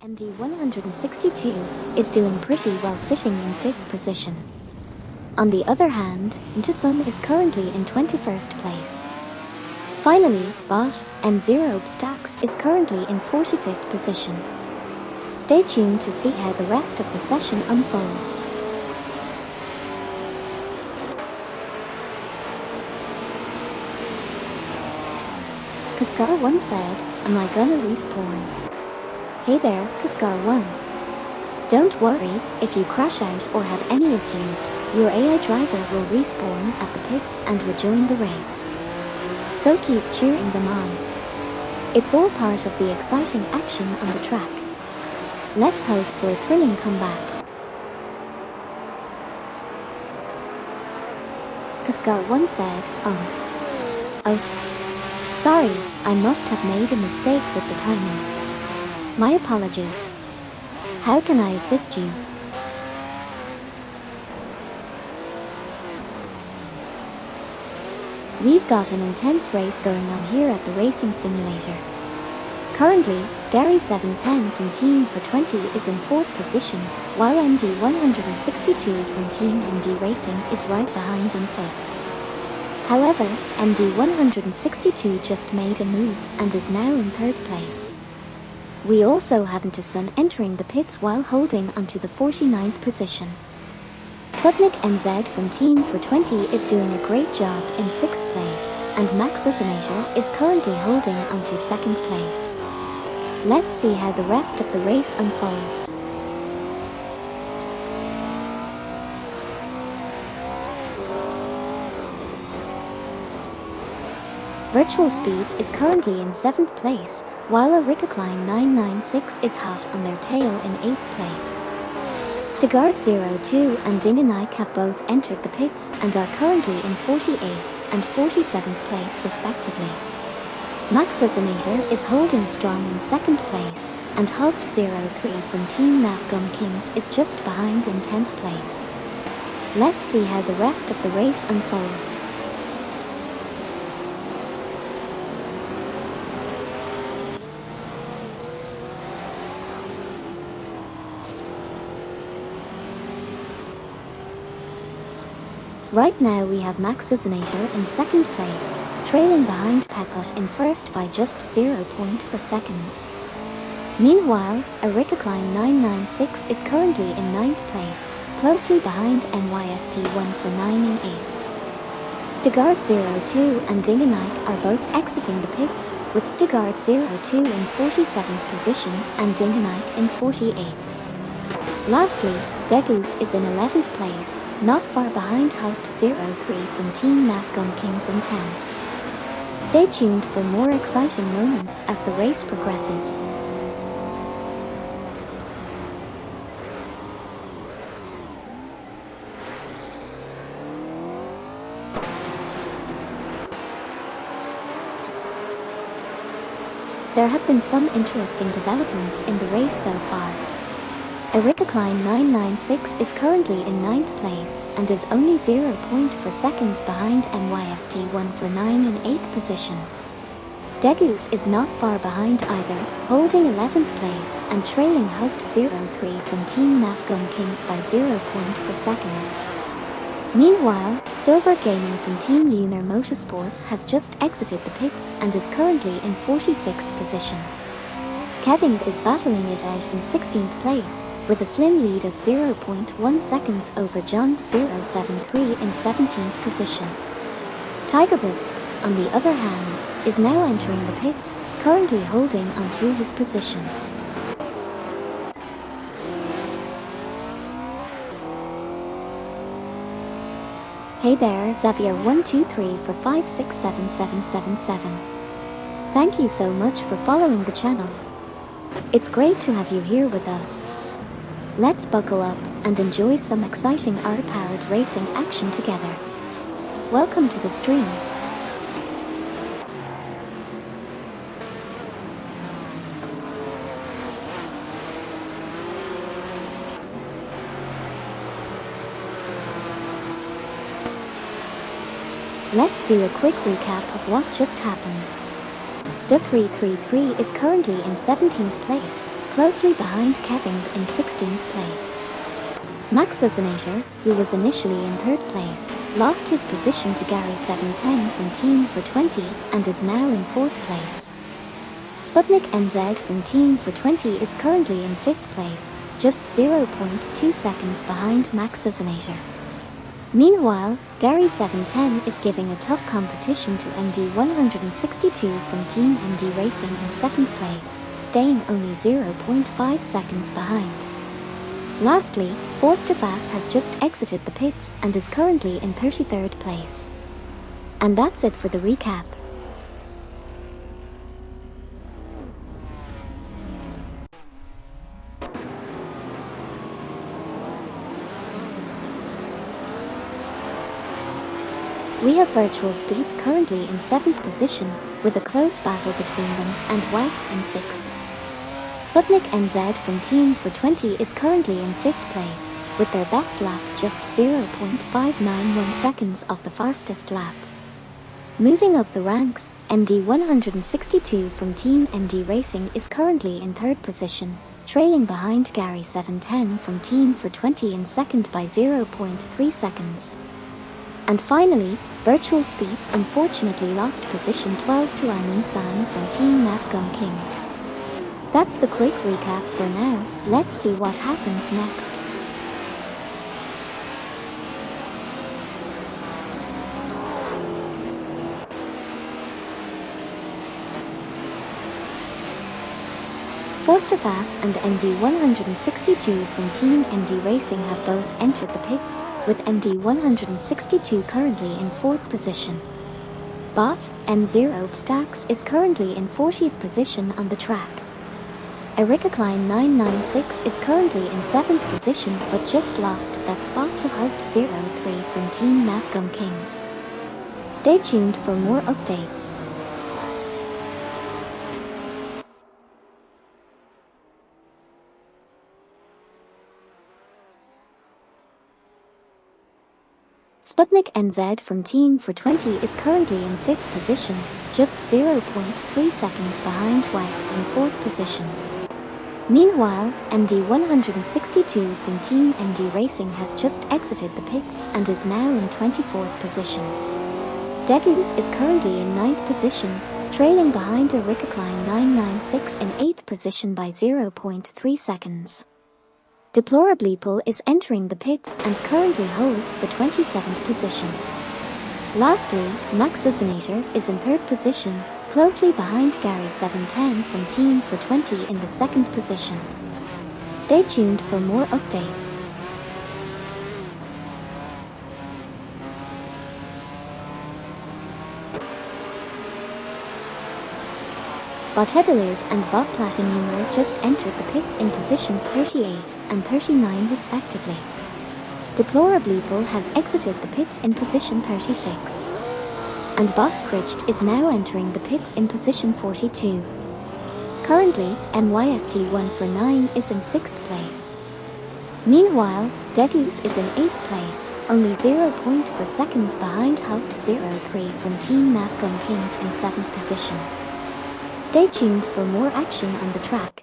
MD162 is doing pretty well sitting in 5th position. On the other hand, Tucson is currently in 21st place. Finally, Bot M0 Stacks is currently in 45th position. Stay tuned to see how the rest of the session unfolds. Kaskar1 said, "Am I gonna respawn?" Hey there, Kaskar1. Don't worry, if you crash out or have any issues, your AI driver will respawn at the pits and rejoin the race. So keep cheering them on. It's all part of the exciting action on the track. Let's hope for a thrilling comeback. Kaskar1 said, Oh, sorry, I must have made a mistake with the timing. My apologies. How can I assist you? We've got an intense race going on here at the racing simulator. Currently, Gary710 from Team for 20 is in 4th position, while MD162 from Team MD Racing is right behind in 5th. However, MD162 just made a move and is now in 3rd place. We also have Tucson entering the pits while holding onto the 49th position. Sputnik NZ from Team for 20 is doing a great job in 6th place, and Max Resonator is currently holding onto 2nd place. Let's see how the rest of the race unfolds. Virtual Speed is currently in 7th place, while a Rickakline 996 is hot on their tail in 8th place. Sigard02 and Dinganike have both entered the pits and are currently in 48th and 47th place respectively. Max Resonator is holding strong in 2nd place, and Hogged03 from Team Navgum Kings is just behind in 10th place. Let's see how the rest of the race unfolds. Right now we have Max Resonator in 2nd place, trailing behind Pepot in 1st by just 0.4 seconds. Meanwhile, a Rickakline 996 is currently in 9th place, closely behind NYST1 for 9 in 8th. Stigard02 and Dinganike are both exiting the pits, with Stigard02 in 47th position and Dinganike in 48th. Lastly, Degoose is in 11th place, not far behind Hogged03 from Team Navgum Kings in 10th. Stay tuned for more exciting moments as the race progresses. There have been some interesting developments in the race so far. A Rickakline 996 is currently in 9th place and is only 0.4 seconds behind NYST1 for 9 in 8th position. Degoose is not far behind either, holding 11th place and trailing Hogged03 from Team Navgum Kings by 0.4 seconds. Meanwhile, Silver Gaming from Team Lunar Motorsports has just exited the pits and is currently in 46th position. Kevin is battling it out in 16th place, with a slim lead of 0.1 seconds over John073 in 17th position. Tiger Blitzes, on the other hand, is now entering the pits, currently holding onto his position. Hey there, Xavier123 for 5677777. Thank you so much for following the channel. It's great to have you here with us. Let's buckle up and enjoy some exciting R-powered racing action together. Welcome to the stream. Let's do a quick recap of what just happened. Dup333 is currently in 17th place, closely behind Kevin in 16th place. Max Zusenator, who was initially in 3rd place, lost his position to Gary 710 from Team for 20 and is now in 4th place. Sputnik NZ from Team for 20 is currently in 5th place, just 0.2 seconds behind Max Zusenator. Meanwhile, Gary 710 is giving a tough competition to MD 162 from Team MD Racing in 2nd place, staying only 0.5 seconds behind. Lastly, Forsterfass has just exited the pits and is currently in 33rd place. And that's it for the recap. We have Virtual Speed currently in 7th position, with a close battle between them and WAG in 6th. Sputnik NZ from Team for 20 is currently in 5th place, with their best lap just 0.591 seconds off the fastest lap. Moving up the ranks, MD 162 from Team MD Racing is currently in 3rd position, trailing behind Gary 710 from Team for 20 in 2nd by 0.3 seconds. And finally, Virtual Speed unfortunately lost position 12 to Amin San from Team Nafgum Kings. That's the quick recap for now. Let's see what happens next. Forsterfass and MD 162 from Team MD Racing have both entered the pits, with MD 162 currently in 4th position. Bot M0 Stacks is currently in 40th position on the track. Erika Klein 996 is currently in 7th position but just lost that spot to Hart 03 from Team Nafgum Kings. Stay tuned for more updates. Sputnik NZ from Team for 20 is currently in 5th position, just 0.3 seconds behind WAG in 4th position. Meanwhile, MD 162 from Team MD Racing has just exited the pits and is now in 24th position. Degus is currently in 9th position, trailing behind Erika Klein 996 in 8th position by 0.3 seconds. Deplorableeple is entering the pits and currently holds the 27th position. Lastly, Max Zusenator is in 3rd position, closely behind Gary 710 from Team for 20 in the 2nd position. Stay tuned for more updates. Botedelev and Bob Platinumler just entered the pits in positions 38 and 39 respectively. Deplorableeple has exited the pits in position 36. And Bot Kricht is now entering the pits in position 42. Currently, MYST149 is in 6th place. Meanwhile, Degus is in 8th place, only 0.4 seconds behind Haupt 03 from Team Nafgum Kings in 7th position. Stay tuned for more action on the track.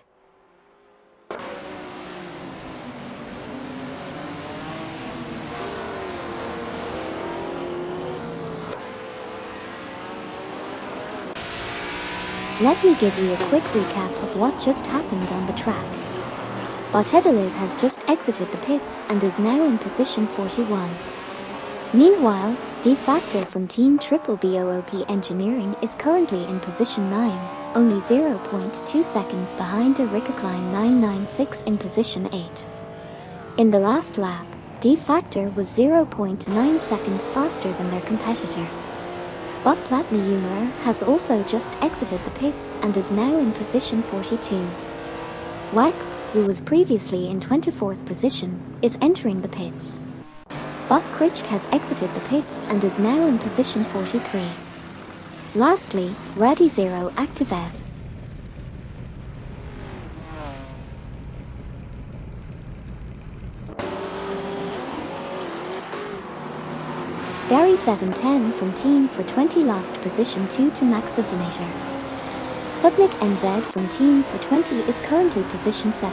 Let me give you a quick recap of what just happened on the track. Botedelev has just exited the pits and is now in position 41. Meanwhile, D-Factor from Team Triple BOOP Engineering is currently in position 9, only 0.2 seconds behind Erika Klein 996 in position 8. In the last lap, D-Factor was 0.9 seconds faster than their competitor. Bob Platneumer has also just exited the pits and is now in position 42. WAG, who was previously in 24th position, is entering the pits. Bob Kricht has exited the pits and is now in position 43. Lastly, Radi Zero Active F. Gary 710 from Team for 20 lost position 2 to Max Zusenator. Sputnik NZ from Team for 20 is currently position 7.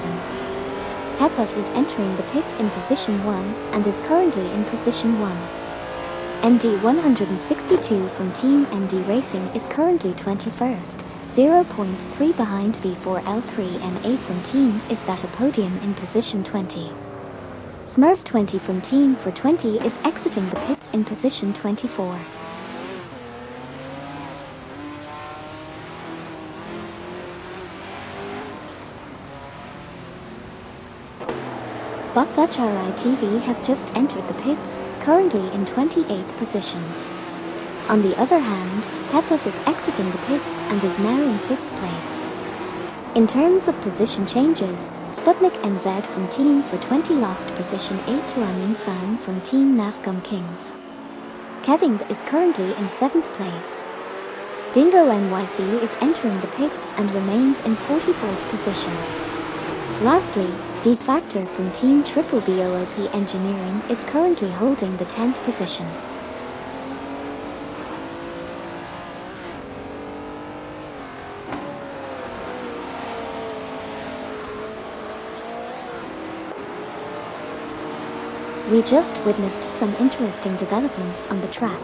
Heput is entering the pits in position 1 and is currently in position 1. MD 162 from Team MD Racing is currently 21st, 0.3 behind V4L3, and A from Team is at a podium in position 20. Smurf 20 from Team for 20 is exiting the pits in position 24. Botsachari TV has just entered the pits, currently in 28th position. On the other hand, Heput is exiting the pits and is now in 5th place. In terms of position changes, Sputnik NZ from Team for 20 lost position 8 to Amin San from Team Navgum Kings. Kevin is currently in 7th place. Dingo NYC is entering the pits and remains in 44th position. Lastly, D Factor from Team Triple BOOP Engineering is currently holding the 10th position. We just witnessed some interesting developments on the track.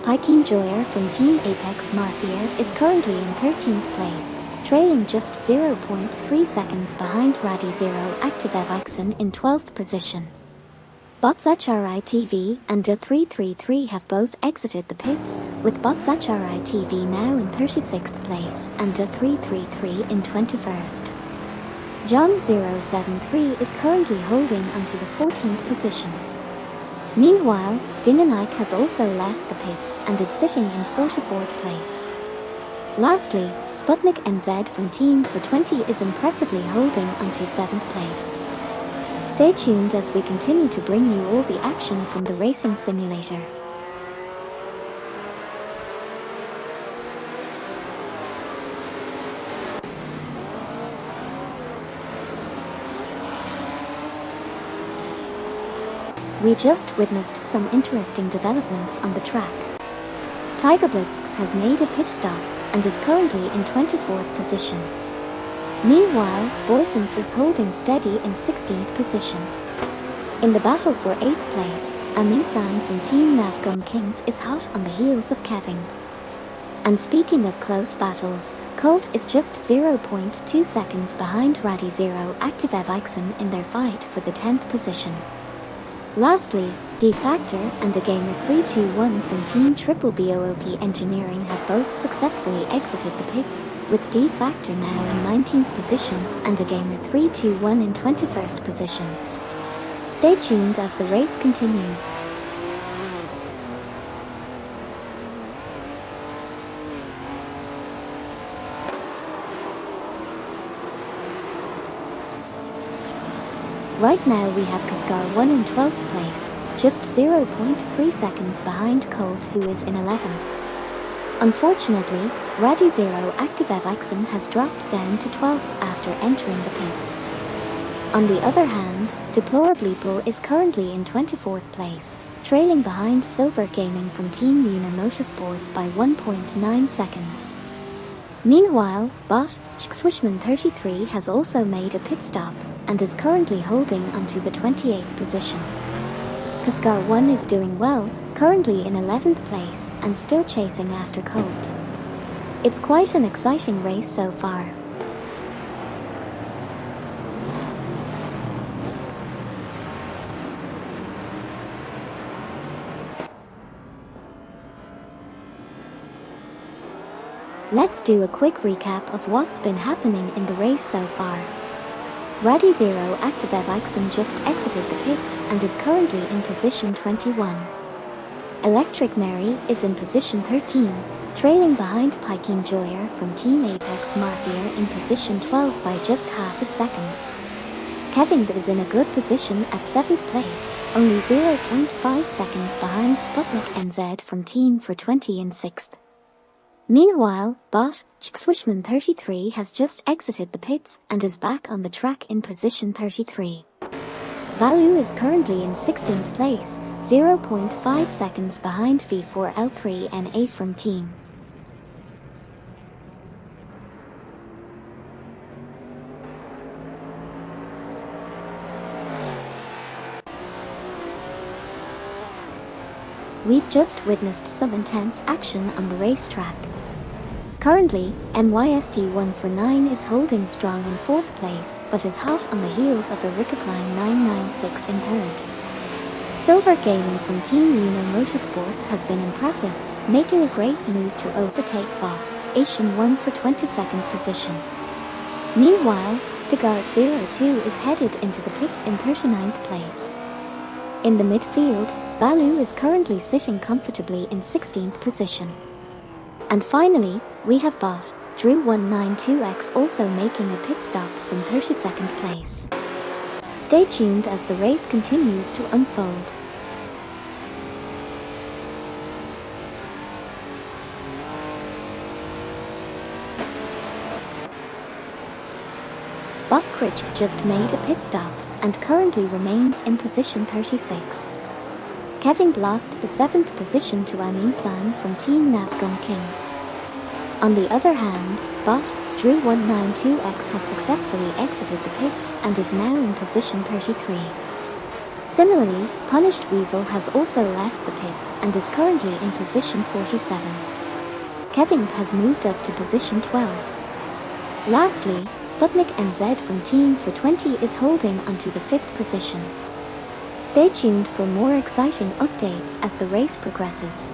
Pikeen Joyer from Team Apex Mafia is currently in 13th place, trailing just 0.3 seconds behind Radi Zero Active Evaxon in 12th position. Botsachari TV and Da333 have both exited the pits, with Botsachari TV now in 36th place and Da333 in 21st. John 073 is currently holding onto the 14th position. Meanwhile, Dinganike has also left the pits and is sitting in 44th place. Lastly, Sputnik NZ from Team for 20 is impressively holding onto 7th place. Stay tuned as we continue to bring you all the action from the racing simulator. We just witnessed some interesting developments on the track. Tiger Blitzx has made a pit stop and is currently in 24th position. Meanwhile, Boysenf is holding steady in 16th position. In the battle for 8th place, Amin San from Team Navgum Kings is hot on the heels of Kevin. And speaking of close battles, Colt is just 0.2 seconds behind Radi Zero Active Evaxon in their fight for the 10th position. Lastly, D Factor and a gamer 321 from Team Triple BOOP Engineering have both successfully exited the pits, with D Factor now in 19th position and a gamer 321 in 21st position. Stay tuned as the race continues. Right now we have Kaskar 1 in 12th place, just 0.3 seconds behind Colt, who is in 11th. Unfortunately, Radi Zero Active Evaxon has dropped down to 12th after entering the pits. On the other hand, Deplorably Bull is currently in 24th place, trailing behind Silver Gaming from Team Una Motorsports by 1.9 seconds. Meanwhile, Bot Swishman 33 has also made a pit stop and is currently holding onto the 28th position. Kaskar 1 is doing well, currently in 11th place and still chasing after Colt. It's quite an exciting race so far. Let's do a quick recap of what's been happening in the race so far. Radi Zero Active Evaxon just exited the pits and is currently in position 21. Electric Mary is in position 13, trailing behind Pikeen Joyer from Team Apex Mafia in position 12 by just half a second. Kevin is in a good position at 7th place, only 0.5 seconds behind Sputnik NZ from Team for 20 in 6th. Meanwhile, Bot Swishman 33 has just exited the pits and is back on the track in position 33. Value is currently in 16th place, 0.5 seconds behind V4L3 and A from Team. We've just witnessed some intense action on the racetrack. Currently, MYST149 is holding strong in 4th place, but is hot on the heels of a Ricocline 996 in 3rd. Silver Gaming from Team Reno Motorsports has been impressive, making a great move to overtake bot Asian 1 for 22nd position. Meanwhile, Stuttgart 02 is headed into the pits in 39th place. In the midfield, Valu is currently sitting comfortably in 16th position. And finally, we have bot Drew 192X also making a pit stop from 32nd place. Stay tuned as the race continues to unfold. Buff Critch just made a pit stop and currently remains in position 36. Kevin lost the 7th position to Amin San from Team Nafgum Kings. On the other hand, bot Drew 192X has successfully exited the pits and is now in position 33. Similarly, Punished Weasel has also left the pits and is currently in position 47. Kevin has moved up to position 12. Lastly, Sputnik NZ from Team for 20 is holding onto the 5th position. Stay tuned for more exciting updates as the race progresses.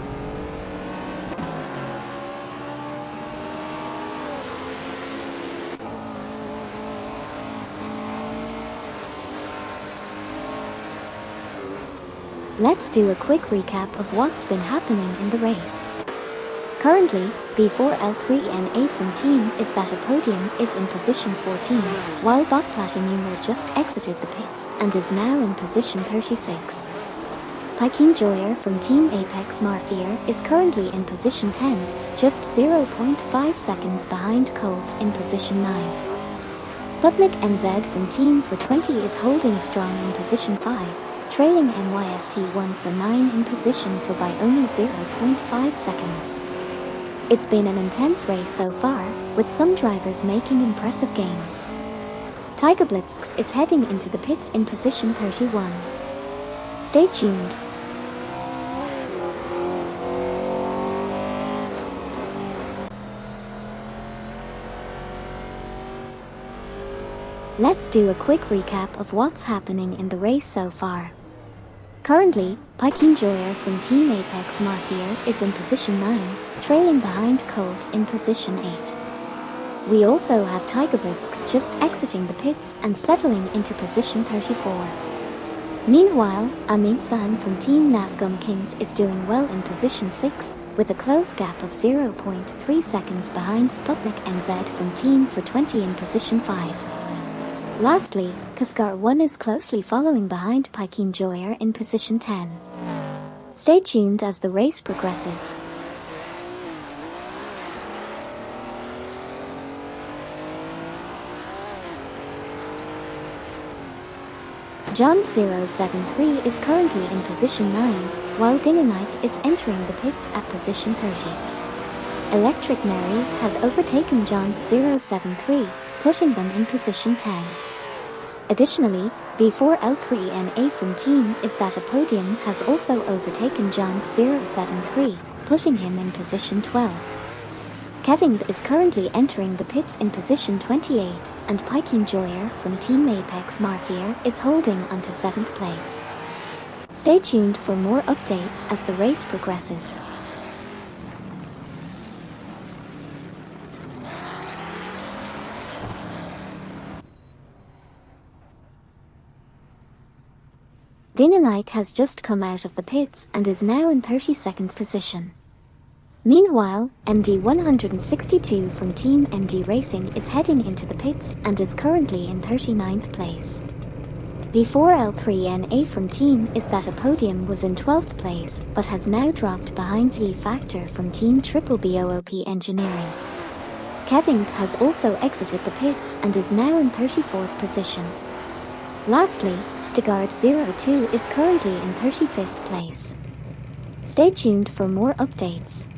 Let's do a quick recap of what's been happening in the race. Currently, V4L3NA from Team is that a podium is in position 14, while Bot Platinum just exited the pits and is now in position 36. Pykeem Joyer from Team Apex Marfier is currently in position 10, just 0.5 seconds behind Colt in position 9. Sputnik NZ from Team for 20 is holding strong in position 5, trailing MYST1 for 9 in position for by only 0.5 seconds. It's been an intense race so far, with some drivers making impressive gains. Tiger Blitzx is heading into the pits in position 31. Stay tuned. Let's do a quick recap of what's happening in the race so far. Currently, Pykeem Joyer from Team Apex Marfier is in position 9, trailing behind Colt in position 8. We also have Tiger Blitzx just exiting the pits and settling into position 34. Meanwhile, Amin San from Team Nafgum Kings is doing well in position 6, with a close gap of 0.3 seconds behind Sputnik NZ from Team for 20 in position 5. Lastly, Kaskar 1 is closely following behind Pykeem Joyer in position 10. Stay tuned as the race progresses. John 073 is currently in position 9, while Dinganike is entering the pits at position 30. Electric Mary has overtaken John 073, putting them in position 10. Additionally, V4L3NA from Team is that a podium has also overtaken John 073, putting him in position 12. Kevin is currently entering the pits in position 28, and Pykeem Joyer from Team Apex Marfier is holding onto 7th place. Stay tuned for more updates as the race progresses. Dinganike has just come out of the pits and is now in 32nd position. Meanwhile, MD162 from Team MD Racing is heading into the pits and is currently in 39th place. V4L3NA from Team is that a podium was in 12th place but has now dropped behind E-Factor from Team Triple BOOP Engineering. Kevin has also exited the pits and is now in 34th position. Lastly, Stuttgart 02 is currently in 35th place. Stay tuned for more updates.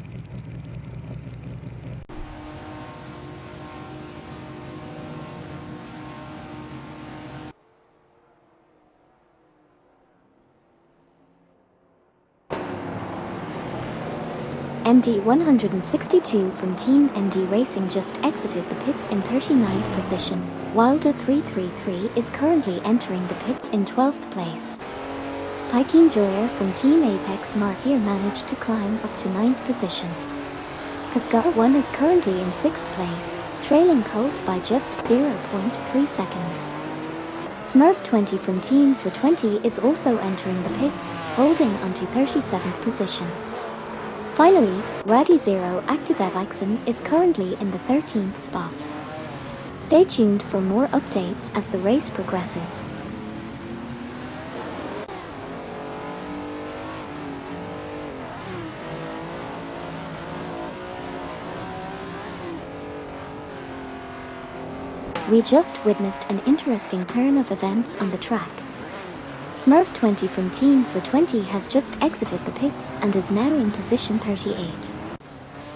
MD162 from Team MD Racing just exited the pits in 39th position, while DA333 is currently entering the pits in 12th place. Piking Joyer from Team Apex Mafia managed to climb up to 9th position. Cascar 1 is currently in 6th place, trailing Colt by just 0.3 seconds. Smurf 20 from Team for 20 is also entering the pits, holding onto 37th position. Finally, Raddy Zero Active Evixen is currently in the 13th spot. Stay tuned for more updates as the race progresses. We just witnessed an interesting turn of events on the track. Smurf 20 from Team for 20 has just exited the pits and is now in position 38.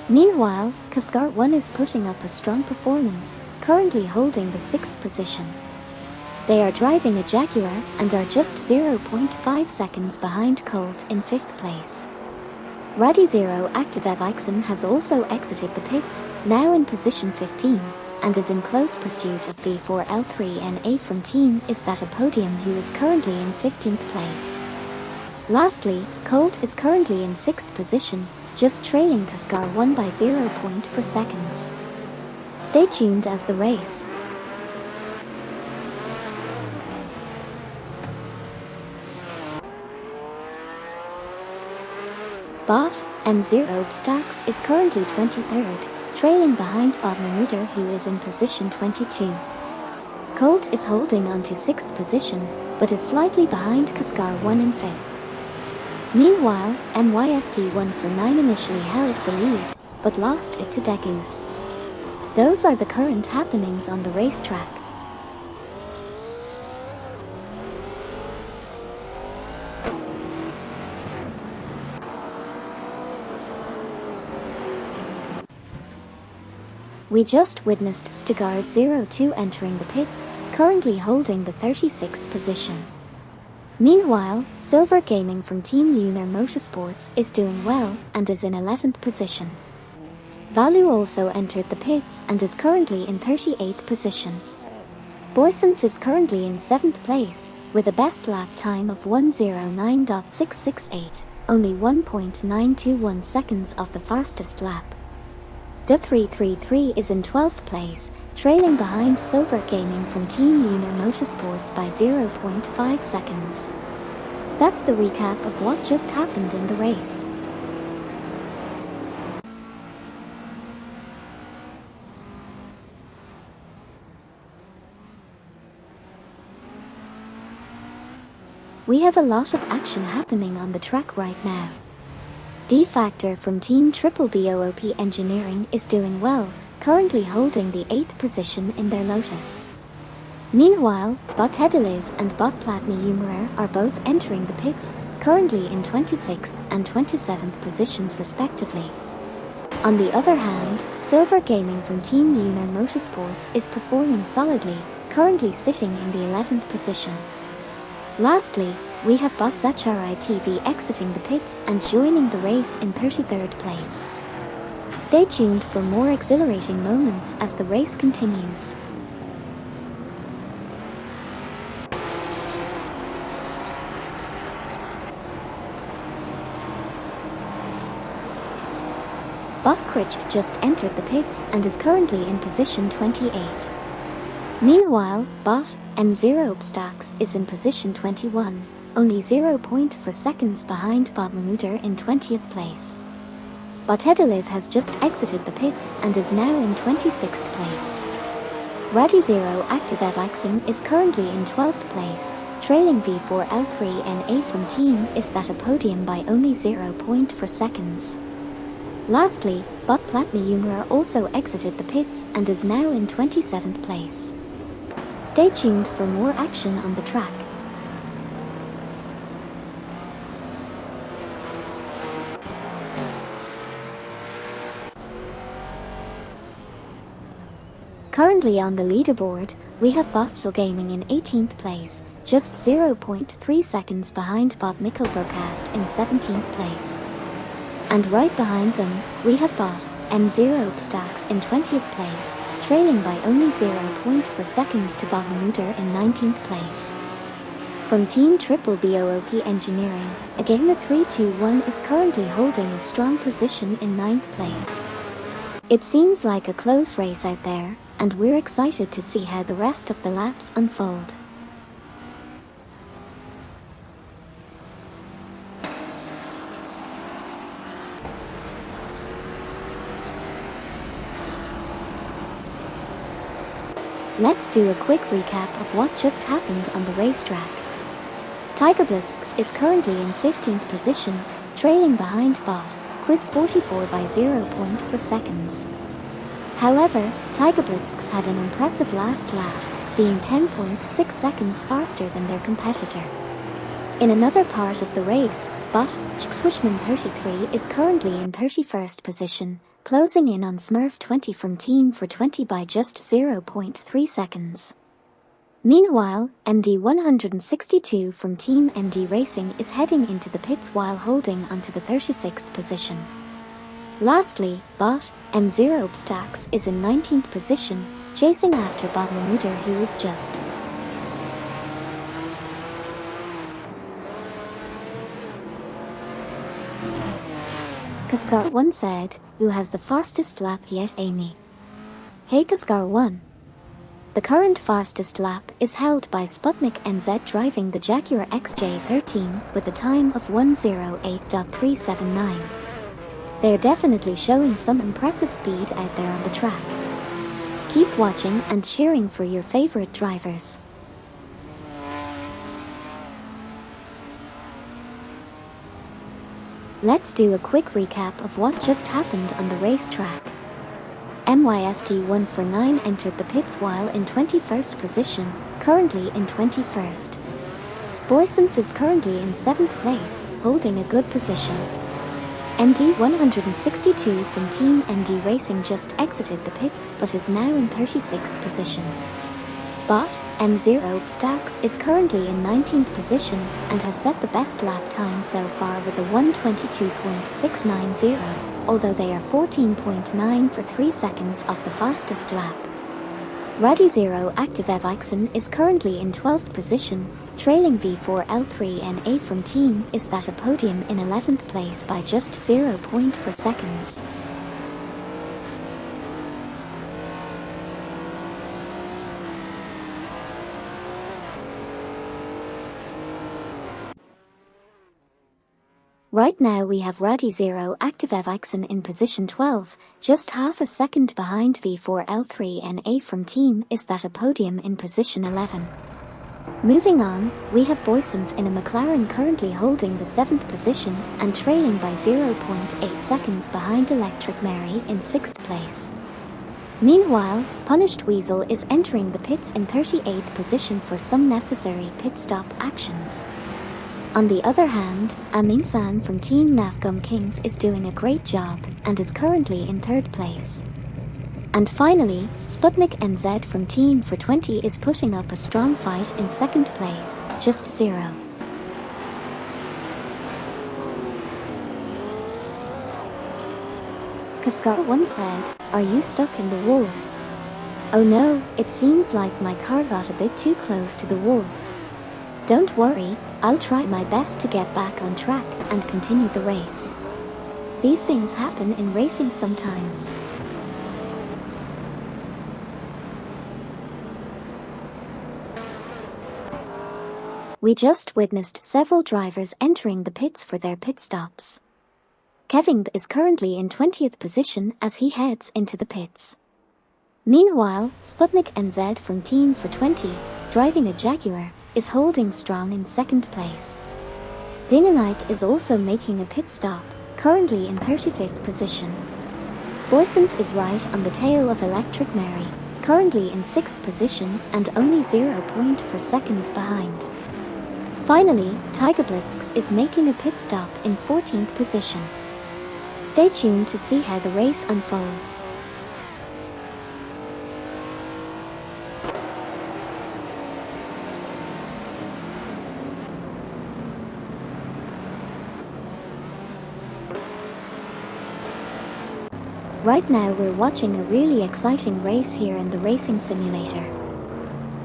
Meanwhile, Cascar 1 is putting up a strong performance, currently holding the 6th position. They are driving a Jaguar and are just 0.5 seconds behind Colt in 5th place. Raddy Zero Active Evixen has also exited the pits, now in position 15. And is in close pursuit of B4L3NA from Team Is That a Podium, who is currently in 15th place. Lastly, Colt is currently in 6th position, just trailing Cascar 1 by 0.4 seconds. Stay tuned as the race. Bot M0 Stacks is currently 23rd. Trailing behind Bob Mahmuder, who is in position 22. Colt is holding on to 6th position, but is slightly behind Cascar 1 in 5th. Meanwhile, MYST1 for 9 initially held the lead, but lost it to Degoose. Those are the current happenings on the racetrack. We just witnessed Stigard 02 entering the pits, currently holding the 36th position. Meanwhile, Silver Gaming from Team Lunar Motorsports is doing well and is in 11th position. Valu also entered the pits and is currently in 38th position. Boysenf is currently in 7th place, with a best lap time of 1:09.668, only 1.921 seconds off the fastest lap. DA333 is in 12th place, trailing behind Silver Gaming from Team Lunar Motorsports by 0.5 seconds. That's the recap of what just happened in the race. We have a lot of action happening on the track right now. D-Factor from Team Triple BOOP Engineering is doing well, currently holding the 8th position in their Lotus. Meanwhile, Bot Hedeliv and Bot Platny Humor are both entering the pits, currently in 26th and 27th positions respectively. On the other hand, Silver Gaming from Team Lunar Motorsports is performing solidly, currently sitting in the 11th position. Lastly, we have Bot Zacharai TV exiting the pits and joining the race in 33rd place. Stay tuned for more exhilarating moments as the race continues. Bot Critch just entered the pits and is currently in position 28. Meanwhile, Bot M0 Stacks is in position 21. Only 0.4 seconds behind Bob Mahmuder in 20th place. Bot Hedeliv has just exited the pits and is now in 26th place. Raddy Zero Active Evixen is currently in 12th place, trailing V4L3NA from Team Is That a Podium by only 0.4 seconds. Lastly, Bot Platny Humor also exited the pits and is now in 27th place. Stay tuned for more action on the track. Currently on the leaderboard, we have Botchel Gaming in 18th place, just 0.3 seconds behind Bob Mickelbrocast in 17th place. And right behind them, we have bot M0 Stacks in 20th place, trailing by only 0.4 seconds to bot Muter in 19th place. From Team Triple BOOP Engineering, again the 321 is currently holding a strong position in 9th place. It seems like a close race out there, and we're excited to see how the rest of the laps unfold. Let's do a quick recap of what just happened on the racetrack. Tiger Blitzk's is currently in 15th position, trailing behind bot Quiz 44 by 0.4 seconds. However, Tiger Blitzk's had an impressive last lap, being 10.6 seconds faster than their competitor. In another part of the race, bot Swishman 33 is currently in 31st position, closing in on Smurf 20 from Team for 20 by just 0.3 seconds. Meanwhile, MD 162 from Team MD Racing is heading into the pits while holding onto the 36th position. Lastly, bot M0 Stacks is in 19th position, chasing after bot Mamuder, who is just Kaskar 1 said, "Who has the fastest lap yet, Amy?" Hey Kaskar 1. The current fastest lap is held by Sputnik NZ driving the Jaguar XJ13 with a time of 1:08.379. They're definitely showing some impressive speed out there on the track. Keep watching and cheering for your favorite drivers. Let's do a quick recap of what just happened on the racetrack. MYST149 entered the pits while in 21st position, currently in 21st. Boysenf is currently in 7th place, holding a good position. MD 162 from Team MD Racing just exited the pits but is now in 36th position. Bot M0 Stacks is currently in 19th position and has set the best lap time so far with a 1:22.690, although they are 14.9 for 3 seconds off the fastest lap. Radizero Active Evixen is currently in 12th position, trailing V4L3NA from Team is at a podium in 11th place by just 0.4 seconds. Right now we have Radizero Active Evixen in position 12, just half a second behind V4L3NA from Team is at a podium in position 11. Moving on, we have Boysenf in a McLaren currently holding the 7th position and trailing by 0.8 seconds behind Electric Mary in 6th place. Meanwhile, Punished Weasel is entering the pits in 38th position for some necessary pit stop actions. On the other hand, Amin-san from Team Navgum Kings is doing a great job and is currently in 3rd place. And finally, Sputnik NZ from Team for 20 is putting up a strong fight in 2nd place, just 0. Kaskar 1 said, "Are you stuck in the wall?" "Oh no, it seems like my car got a bit too close to the wall." "Don't worry, I'll try my best to get back on track and continue the race. These things happen in racing sometimes." We just witnessed several drivers entering the pits for their pit stops. Kevin is currently in 20th position as he heads into the pits. Meanwhile, Sputnik NZ from Team for 20, driving a Jaguar, is holding strong in 2nd place. Dingenike is also making a pit stop, currently in 35th position. Boysenf is right on the tail of Electric Mary, currently in 6th position and only 0.4 seconds behind. Finally, Tiger Blitzk's is making a pit stop in 14th position. Stay tuned to see how the race unfolds. Right now we're watching a really exciting race here in the racing simulator.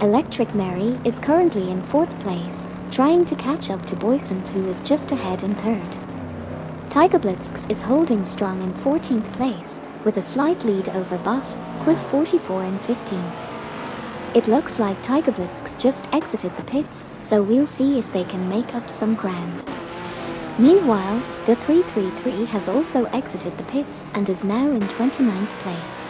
Electric Mary is currently in 4th place, trying to catch up to Boysenf, who is just ahead in 3rd. Tiger Blitzks is holding strong in 14th place, with a slight lead over Bot, Quiz 44 in 15th. It looks like Tiger Blitzks just exited the pits, so we'll see if they can make up some ground. Meanwhile, the 333 has also exited the pits and is now in 29th place.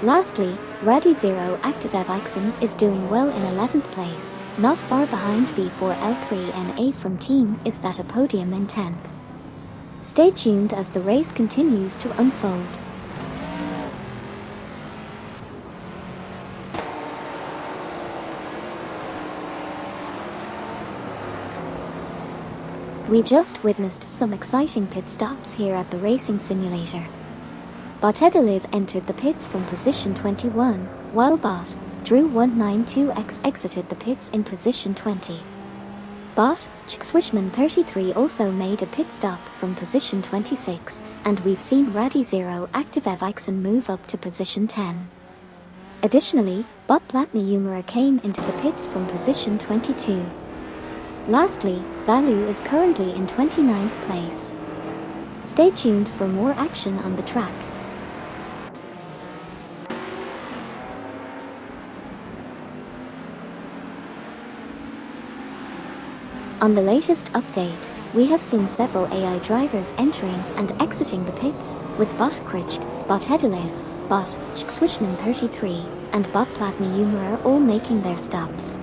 Lastly, Raddy Zero Active Evixen is doing well in 11th place, not far behind V4L3NA from Team is at a podium in 10th. Stay tuned as the race continues to unfold. We just witnessed some exciting pit stops here at the racing simulator. Botedeliv entered the pits from position 21, while Bot, Drew 192X exited the pits in position 20. Bot, Swishman 33 also made a pit stop from position 26, and we've seen Raddy Zero Active Evixen move up to position 10. Additionally, Bot Platny Humora came into the pits from position 22. Lastly, Value is currently in 29th place. Stay tuned for more action on the track. On the latest update, we have seen several AI drivers entering and exiting the pits, with Bot Krichk, Bot Hedelev, Bot Swishman 33, and Bot Platny Humora all making their stops.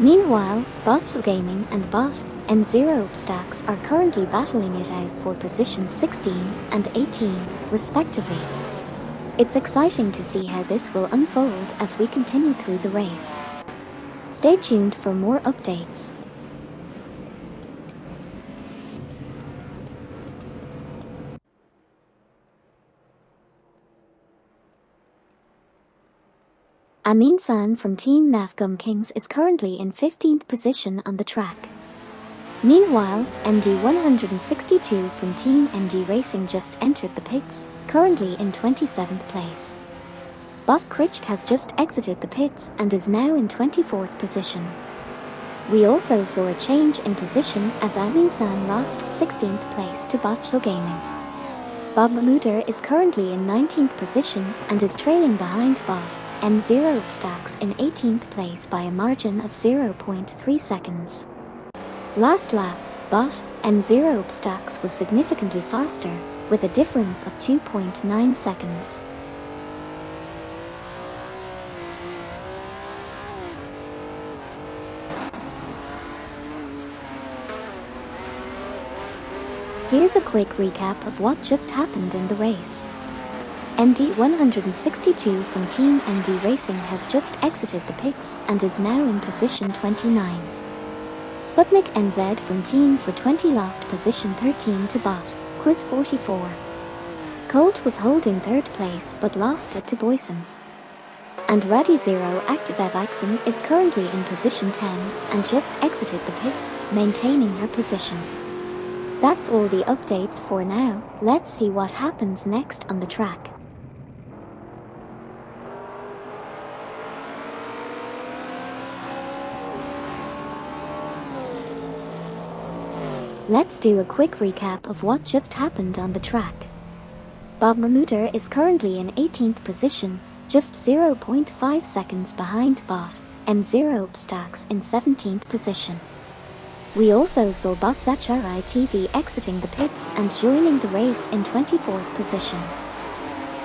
Meanwhile, Bot Gaming and Bot M0 Stacks are currently battling it out for positions 16 and 18, respectively. It's exciting to see how this will unfold as we continue through the race. Stay tuned for more updates. Amin San from Team Nafgum Kings is currently in 15th position on the track. Meanwhile, MD162 from Team MD Racing just entered the pits, currently in 27th place. Bot Krichk has just exited the pits and is now in 24th position. We also saw a change in position as Amin San lost 16th place to Botchel Gaming. Bob Mahmuder is currently in 19th position and is trailing behind Bot M0 Stacks in 18th place by a margin of 0.3 seconds. Last lap, Bot M0 Stacks was significantly faster, with a difference of 2.9 seconds. Here's a quick recap of what just happened in the race. MD162 from Team MD Racing has just exited the pits and is now in position 29. Sputnik NZ from Team for 20 lost position 13 to Bot, Quiz 44. Colt was holding 3rd place but lost it to Boysenf. And Raddy Zero Active Evixen is currently in position 10 and just exited the pits, maintaining her position. That's all the updates for now. Let's see what happens next on the track. Let's do a quick recap of what just happened on the track. Bob Mahmuder is currently in 18th position, just 0.5 seconds behind Bot M0 Stacks in 17th position. We also saw Bot Zacharai TV exiting the pits and joining the race in 24th position.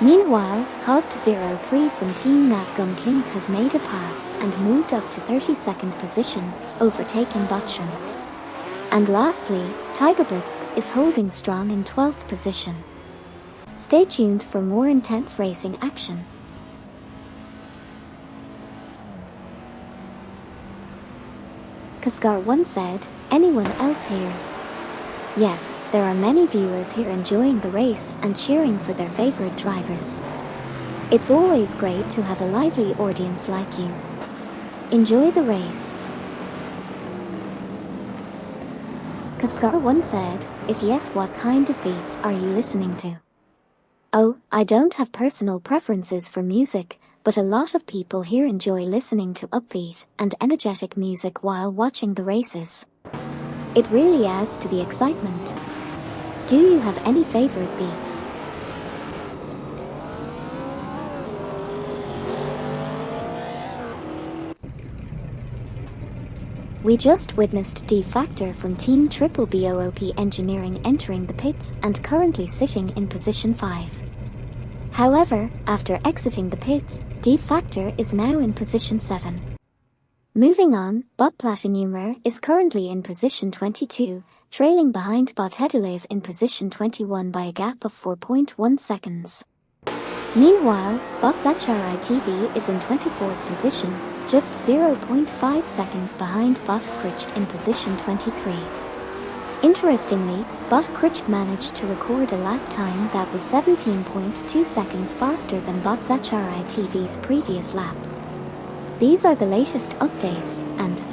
Meanwhile, Hogged03 from Team Navgum Kings has made a pass and moved up to 32nd position, overtaking Botchun. And lastly, Tiger Blitzks is holding strong in 12th position. Stay tuned for more intense racing action. Kaskar1 said, "Anyone else here?" Yes, there are many viewers here enjoying the race and cheering for their favorite drivers. It's always great to have a lively audience like you. Enjoy the race. Kaskar1 said, "If yes, what kind of beats are you listening to?" Oh, I don't have personal preferences for music, but a lot of people here enjoy listening to upbeat and energetic music while watching the races. It really adds to the excitement. Do you have any favorite beats? We just witnessed D Factor from Team Triple BOOP Engineering entering the pits and currently sitting in position 5. However, after exiting the pits, D Factor is now in position 7. Moving on, Bot Platinumer is currently in position 22, trailing behind Bot Hedeliv in position 21 by a gap of 4.1 seconds. Meanwhile, Bot Zachari TV is in 24th position, just 0.5 seconds behind Bot Krichk in position 23. Interestingly, Bot Krichk managed to record a lap time that was 17.2 seconds faster than Bot Zachari TV's previous lap. These are the latest updates, and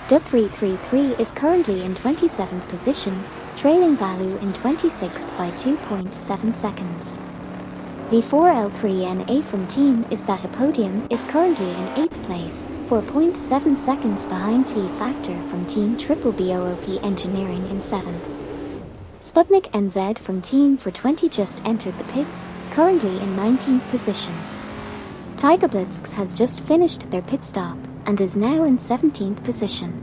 D333 is currently in 27th position, trailing Value in 26th by 2.7 seconds. V4L3NA from Team Is That a Podium is currently in 8th place, 4.7 seconds behind T Factor from Team Triple BOOP Engineering in 7th. Sputnik NZ from Team for 20 just entered the pits, currently in 19th position. Tiger Blitzks has just finished their pit stop and is now in 17th position.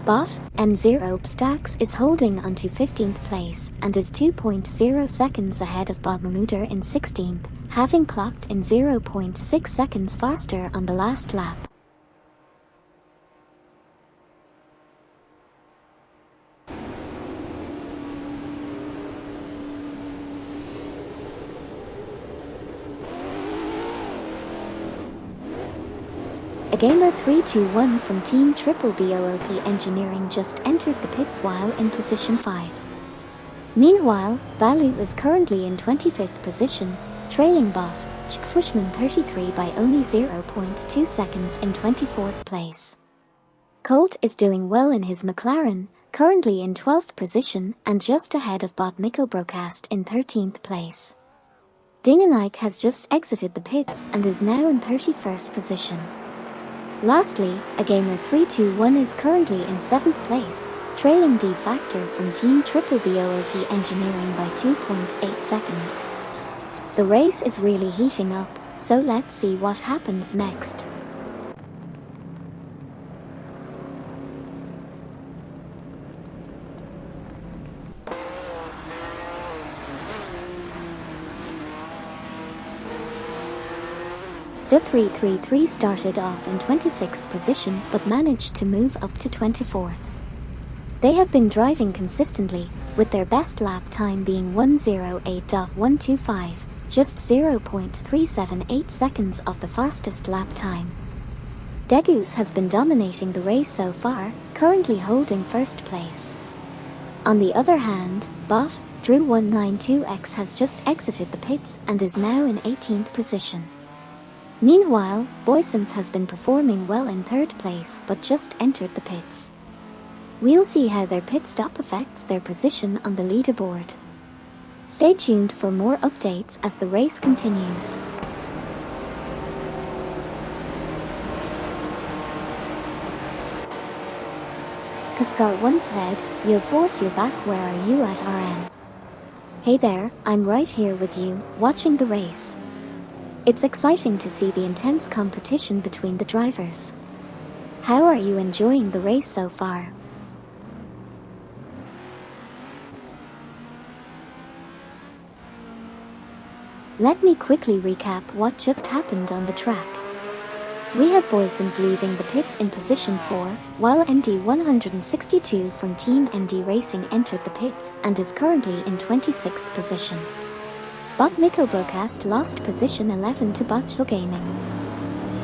Bot M0 Stacks is holding onto 15th place and is 2.0 seconds ahead of Bob Mahmuder in 16th, having clocked in 0.6 seconds faster on the last lap. A Gamer 321 from Team Triple BOOP Engineering just entered the pits while in position 5. Meanwhile, Value is currently in 25th position, trailing Bot Swishman 33 by only 0.2 seconds in 24th place. Colt is doing well in his McLaren, currently in 12th position and just ahead of Bot Mikkelbrokast in 13th place. Dingenike has just exited the pits and is now in 31st position. Lastly, A Gamer 321 is currently in 7th place, trailing D Factor from Team Triple BOOP Engineering by 2.8 seconds. The race is really heating up, so let's see what happens next. D333 started off in 26th position but managed to move up to 24th. They have been driving consistently, with their best lap time being 1:08.125, just 0.378 seconds off the fastest lap time. Degus has been dominating the race so far, currently holding first place. On the other hand, Bot Drew192X has just exited the pits and is now in 18th position. Meanwhile, Boysenth has been performing well in 3rd place but just entered the pits. We'll see how their pit stop affects their position on the leaderboard. Stay tuned for more updates as the race continues. Kaskar once said, "Yo force you're back, where are you at RN?" Hey there, I'm right here with you, watching the race. It's exciting to see the intense competition between the drivers. How are you enjoying the race so far? Let me quickly recap what just happened on the track. We had Boysenth leaving the pits in position 4, while MD162 from Team MD Racing entered the pits and is currently in 26th position. Bot Mikkelbrokast lost position 11 to Botchel Gaming.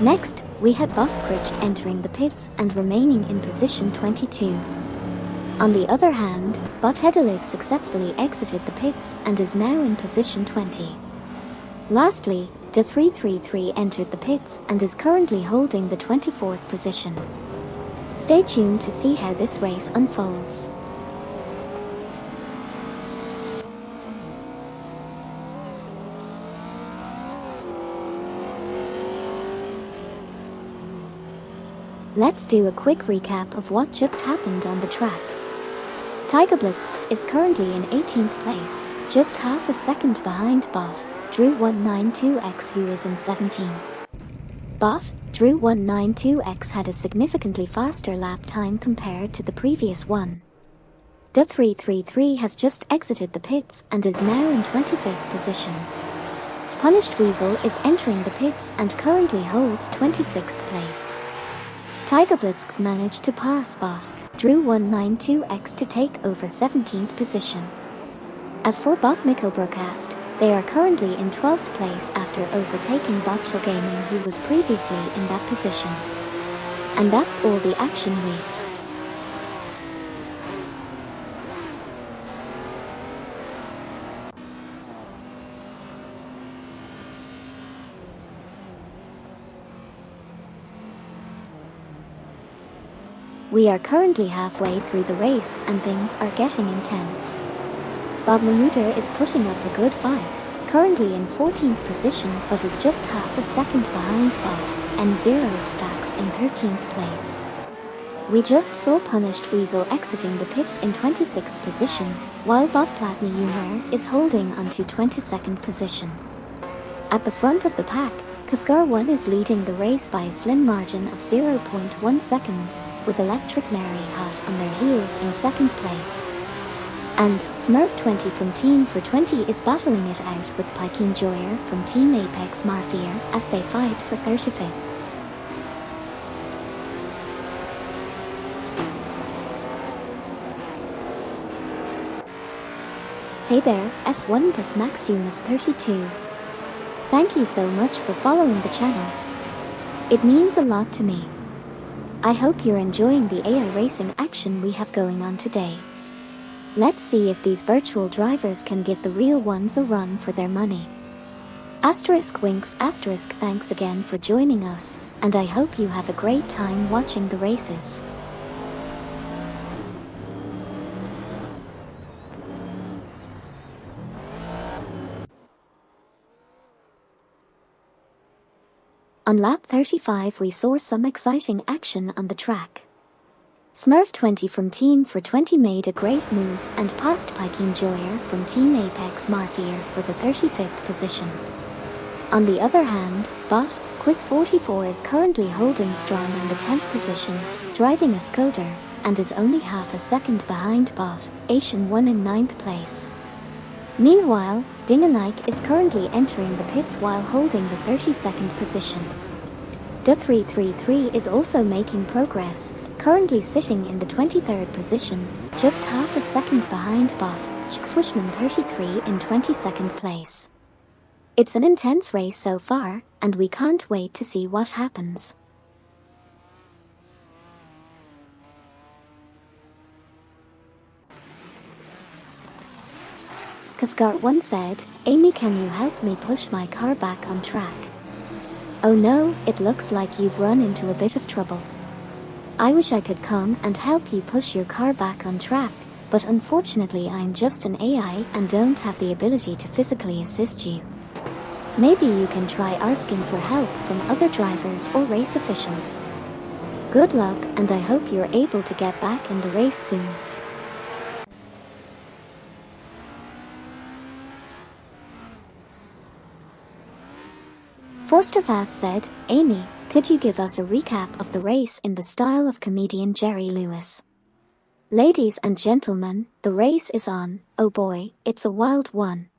Next, we had Bot Krichk entering the pits and remaining in position 22. On the other hand, Bot Hedeliv successfully exited the pits and is now in position 20. Lastly, The 333 entered the pits and is currently holding the 24th position. Stay tuned to see how this race unfolds. Let's do a quick recap of what just happened on the track. Tiger Blitzx is currently in 18th place, just half a second behind bot Drew 192X, who is in 17th. Bot Drew 192X had a significantly faster lap time compared to the previous one. The 333 has just exited the pits and is now in 25th position. Punished Weasel is entering the pits and currently holds 26th place. Tiger Blitzx managed to pass bot Drew 192X to take over 17th position. As for bot Mikkelbrocast, they are currently in 12th place after overtaking Botchel Gaming, who was previously in that position. And that's all the action We are currently halfway through the race and things are getting intense. Bob Maluder is putting up a good fight, currently in 14th position but is just half a second behind bot M0 Stacks in 13th place. We just saw Punished Weasel exiting the pits in 26th position, while bot Platneyumware is holding onto 22nd position. At the front of the pack, Kaskar 1 is leading the race by a slim margin of 0.1 seconds, with Electric Mary hot on their heels in 2nd place. And Smurf 20 from Team for 20 is battling it out with Pikeen Joyer from Team Apex Marfier as they fight for 35th. Hey there, S1 plus Maximus 32. Thank you so much for following the channel. It means a lot to me. I hope you're enjoying the AI racing action we have going on today. Let's see if these virtual drivers can give the real ones a run for their money. Asterisk winks asterisk, thanks again for joining us, and I hope you have a great time watching the races. On lap 35 we saw some exciting action on the track. Smurf 20 from Team for 20 made a great move and passed Pikeen Joyer from Team Apex Marfier for the 35th position. On the other hand, bot Quiz 44 is currently holding strong in the 10th position, driving a Skoda, and is only half a second behind bot Asian 1 in 9th place. Meanwhile, Dinganike is currently entering the pits while holding the 32nd position. The 333 is also making progress, currently sitting in the 23rd position, just half a second behind bot Swishman 33 in 22nd place. It's an intense race so far, and we can't wait to see what happens. Kaskar 1 said, Amy, can you help me push my car back on track? Oh no, it looks like you've run into a bit of trouble. I wish I could come and help you push your car back on track, but unfortunately I'm just an AI and don't have the ability to physically assist you. Maybe you can try asking for help from other drivers or race officials. Good luck, and I hope you're able to get back in the race soon. Forsterfast said, Amy, could you give us a recap of the race in the style of comedian Jerry Lewis? Ladies and gentlemen, the race is on. Oh boy, it's a wild one.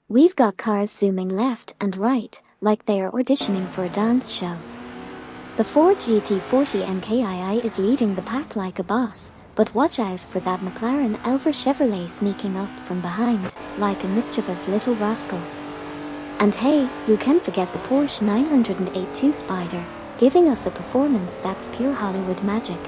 We've got cars zooming left and right, like they are auditioning for a dance show. The Ford GT40 MKII is leading the pack like a boss, but watch out for that McLaren Elver Chevrolet sneaking up from behind, like a mischievous little rascal. And hey, you can forget the Porsche 982 Spider, giving us a performance that's pure Hollywood magic.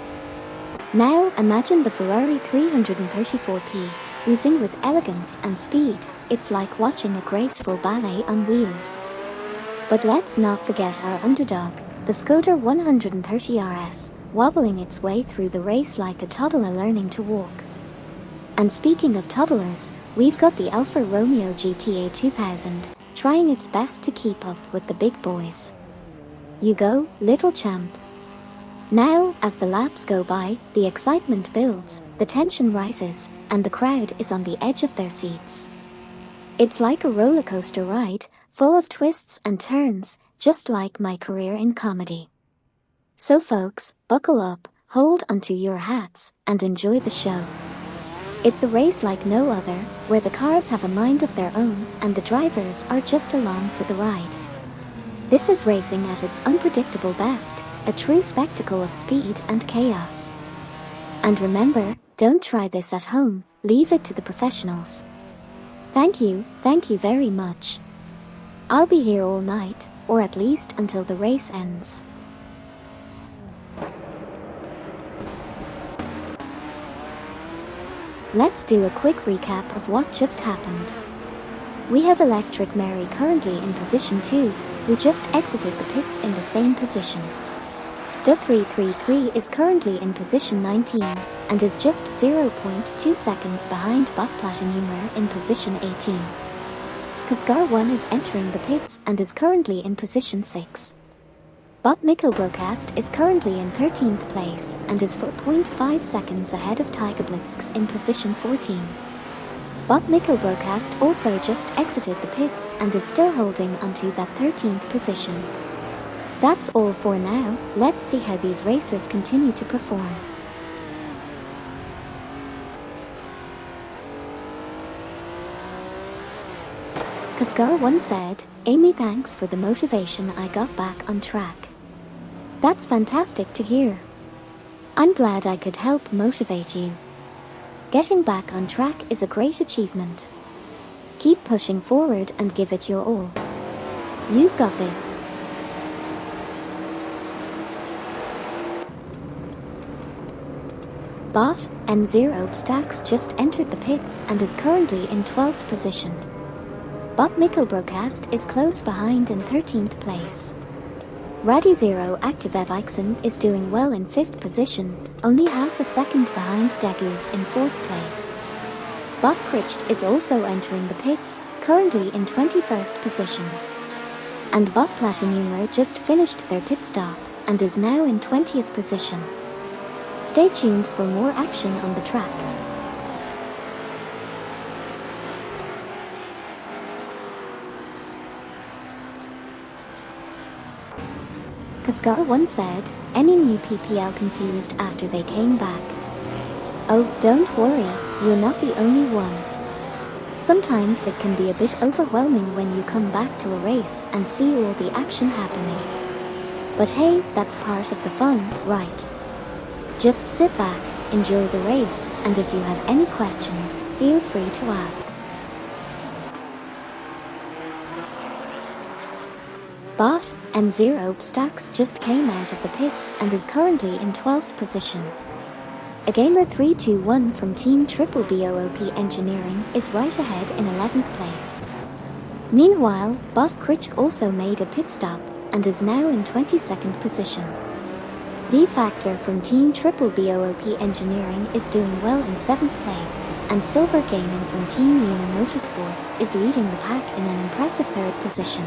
Now imagine the Ferrari 334P, oozing with elegance and speed. It's like watching a graceful ballet on wheels. But let's not forget our underdog, the Skoda 130 RS, wobbling its way through the race like a toddler learning to walk. And speaking of toddlers, we've got the Alfa Romeo GTA 2000, trying its best to keep up with the big boys. You go, little champ. Now, as the laps go by, the excitement builds, the tension rises, and the crowd is on the edge of their seats. It's like a roller coaster ride, full of twists and turns, just like my career in comedy. So folks, buckle up, hold onto your hats, and enjoy the show. It's a race like no other, where the cars have a mind of their own, and the drivers are just along for the ride. This is racing at its unpredictable best, a true spectacle of speed and chaos. And remember, don't try this at home, leave it to the professionals. Thank you very much. I'll be here all night, or at least until the race ends. Let's do a quick recap of what just happened. We have Electric Mary currently in position 2, who just exited the pits in the same position. Du333 is currently in position 19, and is just 0.2 seconds behind Bot Platinumware in position 18. Kaskar 1 is entering the pits and is currently in position 6. Bot Mikkelbrokast is currently in 13th place and is 4.5 seconds ahead of Tiger Blitzks in position 14. Bot Mikkelbrokast also just exited the pits and is still holding onto that 13th position. That's all for now, let's see how these racers continue to perform. Kaskar 1 said, "Amy, thanks for the motivation, I got back on track." That's fantastic to hear. I'm glad I could help motivate you. Getting back on track is a great achievement. Keep pushing forward and give it your all. You've got this. Bot M0 Stacks just entered the pits and is currently in 12th position. Bot Mikkelbrokast is close behind in 13th place. Raddy Zero Active Evixen is doing well in 5th position, only half a second behind Degus in 4th place. Bot Kricht is also entering the pits, currently in 21st position. And Bot Platinumer just finished their pit stop, and is now in 20th position. Stay tuned for more action on the track. Kaskar 1 said, "Any new PPL confused after they came back?" Oh, don't worry, you're not the only one. Sometimes it can be a bit overwhelming when you come back to a race and see all the action happening. But hey, that's part of the fun, right? Just sit back, enjoy the race, and if you have any questions, feel free to ask. Bot M0 Stacks just came out of the pits and is currently in 12th position. A Gamer 321 from Team Triple BOOP Engineering is right ahead in 11th place. Meanwhile, Bot Kricht also made a pit stop and is now in 22nd position. D-Factor from Team Triple BOOP Engineering is doing well in 7th place, and Silver Gaming from Team Luna Motorsports is leading the pack in an impressive 3rd position.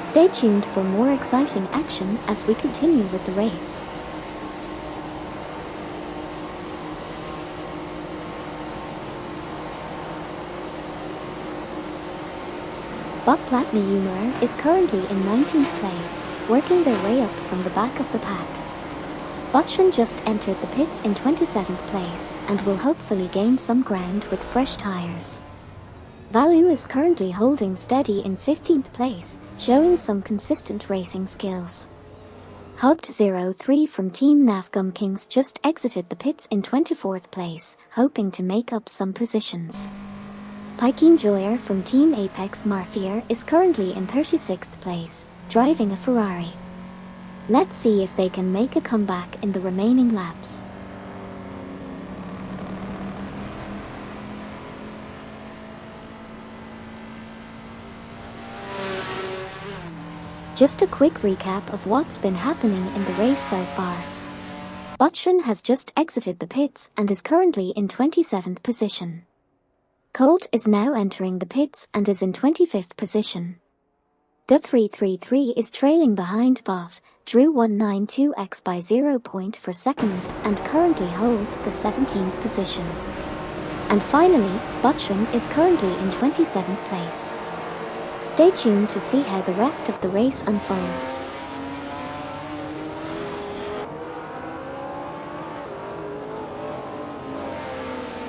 Stay tuned for more exciting action as we continue with the race. Bot Platniumer is currently in 19th place, working their way up from the back of the pack. Botchun just entered the pits in 27th place and will hopefully gain some ground with fresh tires. Valu is currently holding steady in 15th place, showing some consistent racing skills. Hugged03 from Team Navgum Kings just exited the pits in 24th place, hoping to make up some positions. Piking Joyer from Team Apex Marfier is currently in 36th place, driving a Ferrari. Let's see if they can make a comeback in the remaining laps. Just a quick recap of what's been happening in the race so far. Botchran has just exited the pits and is currently in 27th position. Colt is now entering the pits and is in 25th position. D333 is trailing behind Bot, Drew 192X by 0.4 seconds and currently holds the 17th position. And finally, Botchran is currently in 27th place. Stay tuned to see how the rest of the race unfolds.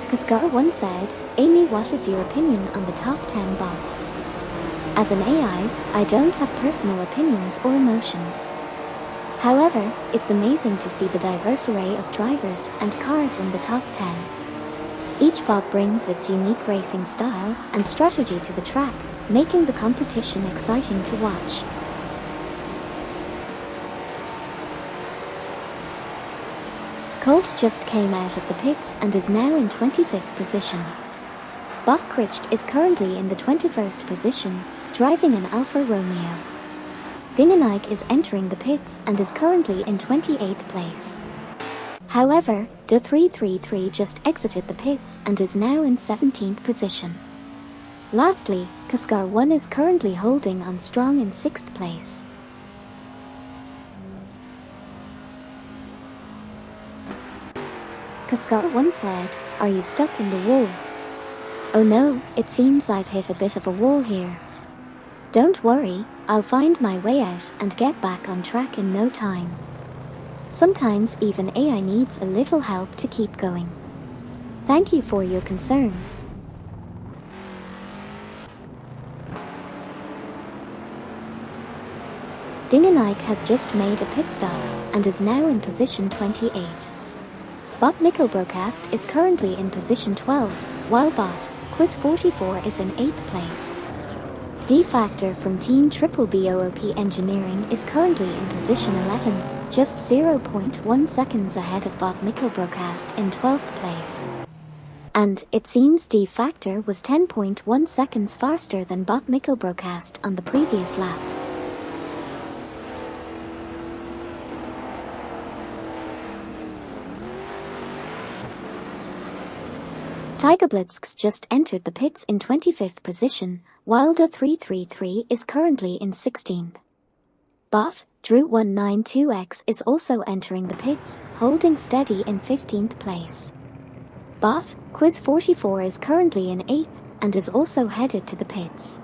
Kaskar1 said, Amy, what is your opinion on the top 10 bots? As an AI, I don't have personal opinions or emotions. However, it's amazing to see the diverse array of drivers and cars in the top 10. Each bot brings its unique racing style and strategy to the track, making the competition exciting to watch. Colt just came out of the pits and is now in 25th position. Bot Critched is currently in the 21st position, driving an Alfa Romeo. Dingenike is entering the pits and is currently in 28th place. However, D333 just exited the pits and is now in 17th position. Lastly, Kaskar1 is currently holding on strong in 6th place. Kaskar1 said, are you stuck in the wall? Oh no, it seems I've hit a bit of a wall here. Don't worry, I'll find my way out and get back on track in no time. Sometimes even AI needs a little help to keep going. Thank you for your concern. Dingenike has just made a pit stop and is now in position 28. Bot Mickelbrocast is currently in position 12, while Bot Quiz44 is in 8th place. D-Factor from Team Triple BOOP Engineering is currently in position 11, just 0.1 seconds ahead of Bot Mickelbrocast in 12th place. And it seems D-Factor was 10.1 seconds faster than Bot Mickelbrocast on the previous lap. Tigerblitzks just entered the pits in 25th position, while D333 is currently in 16th. Bot Drew 192X is also entering the pits, holding steady in 15th place. Bot Quiz44 is currently in 8th and is also headed to the pits.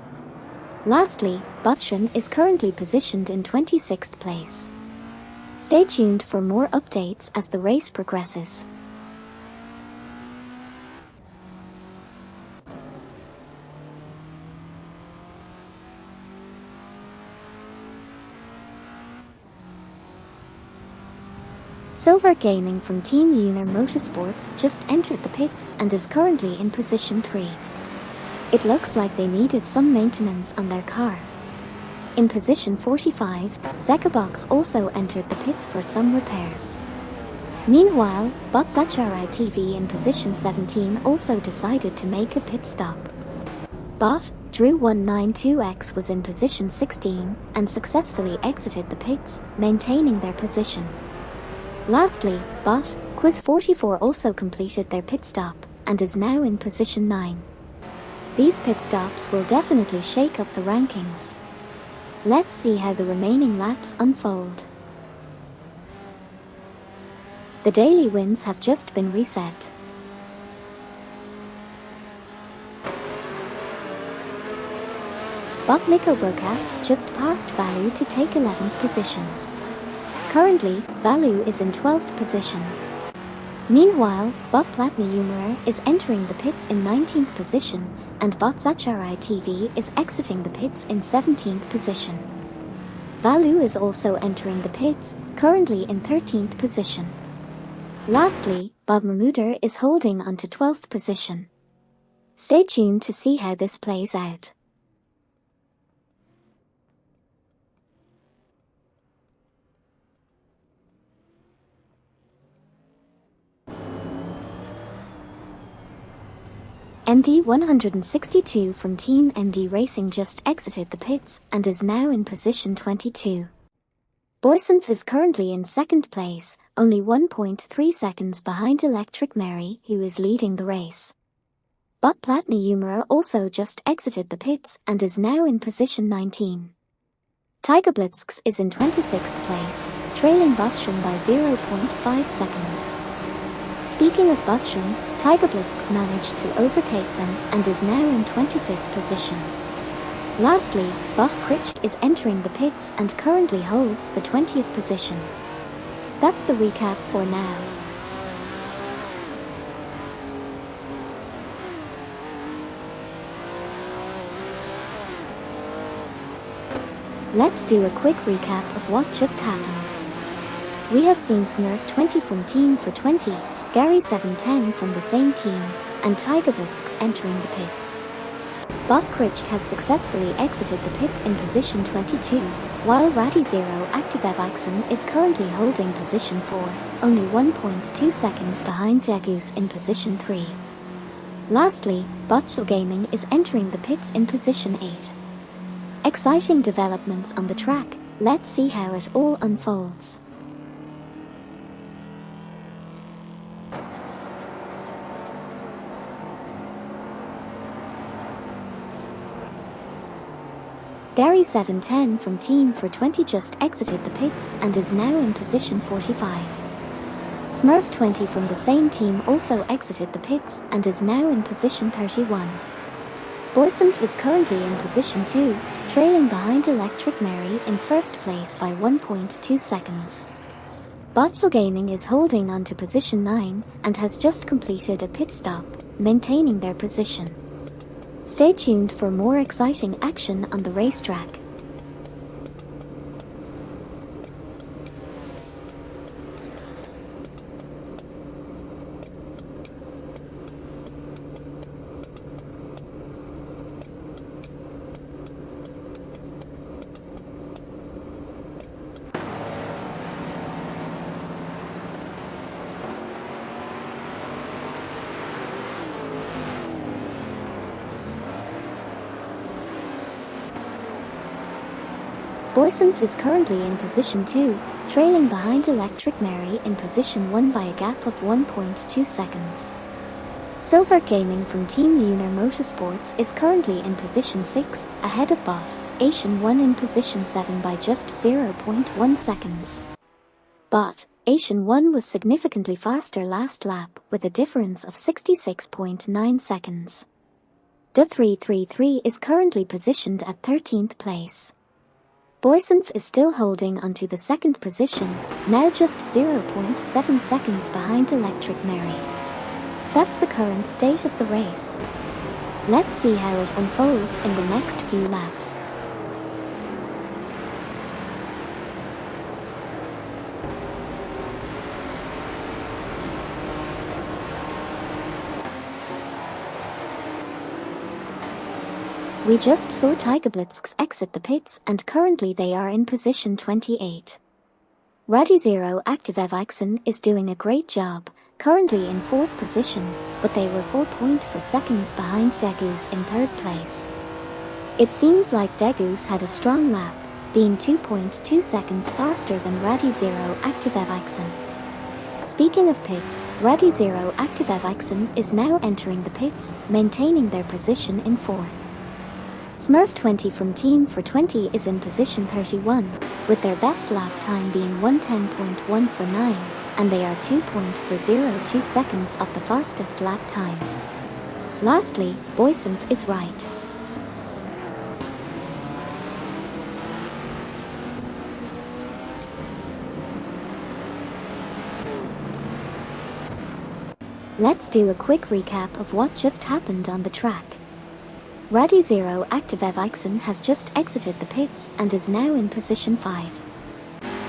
Lastly, Botchran is currently positioned in 26th place. Stay tuned for more updates as the race progresses. Silver Gaming from Team Uner Motorsports just entered the pits and is currently in position 3. It looks like they needed some maintenance on their car. In position 45, Zekabox also entered the pits for some repairs. Meanwhile, Botzachari TV in position 17 also decided to make a pit stop. Bot Drew 192X was in position 16 and successfully exited the pits, maintaining their position. Lastly, Bot Quiz44 also completed their pit stop and is now in position 9. These pit stops will definitely shake up the rankings. Let's see how the remaining laps unfold. The daily wins have just been reset. Bot Mickelbrocast just passed Value to take 11th position. Currently, Value is in 12th position. Meanwhile, Bot Platneumerer is entering the pits in 19th position, and Bot Zachari TV is exiting the pits in 17th position. Value is also entering the pits, currently in 13th position. Lastly, Bob Mahmuder is holding onto 12th position. Stay tuned to see how this plays out. MD 162 from Team MD Racing just exited the pits and is now in position 22. Boysenf is currently in second place, only 1.3 seconds behind Electric Mary, who is leading the race. But Platna Umara also just exited the pits and is now in position 19. Tiger Blitzk's is in 26th place, trailing Botschwin by 0.5 seconds. Speaking of Botschwin, Tiger Blitzk's managed to overtake them and is now in 25th position. Lastly, Bach Kritschk is entering the pits and currently holds the 20th position. That's the recap for now. Let's do a quick recap of what just happened. We have seen Smurf 20 from Team for 20, Gary 710 from the same team, and Tiger Blitzk's entering the pits. Bach Kritschk has successfully exited the pits in position 22, while Ratty Zero Active Evixen is currently holding position 4, only 1.2 seconds behind Degus in position 3. Lastly, Botchel Gaming is entering the pits in position 8. Exciting developments on the track, let's see how it all unfolds. Gary 710 from Team for 20 just exited the pits and is now in position 45. Smurf 20 from the same team also exited the pits and is now in position 31. Boysenf is currently in position 2, trailing behind Electric Mary in first place by 1.2 seconds. Botchel Gaming is holding on to position 9 and has just completed a pit stop, maintaining their position. Stay tuned for more exciting action on the racetrack. Boysenf is currently in position 2, trailing behind Electric Mary in position 1 by a gap of 1.2 seconds. Silver Gaming from Team Lunar Motorsports is currently in position 6, ahead of Bot Asian 1 in position 7 by just 0.1 seconds. But Asian 1 was significantly faster last lap with a difference of 66.9 seconds. D333 is currently positioned at 13th place. Boysenf is still holding onto the second position, now just 0.7 seconds behind Electric Mary. That's the current state of the race. Let's see how it unfolds in the next few laps. We just saw Tiger Blitzk's exit the pits and currently they are in position 28. Ratty Zero Active Evixen is doing a great job, currently in 4th position, but they were 4.4 seconds behind Degus in 3rd place. It seems like Degus had a strong lap, being 2.2 seconds faster than Ratty Zero Active Evixen. Speaking of pits, Ratty Zero Active Evixen is now entering the pits, maintaining their position in 4th. Smurf 20 from Team for 20 is in position 31, with their best lap time being 1:10.1 for 9, and they are 2.402 seconds off the fastest lap time. Lastly, Boysenf is right. Let's do a quick recap of what just happened on the track. Ratty Zero Active Evixen has just exited the pits and is now in position 5.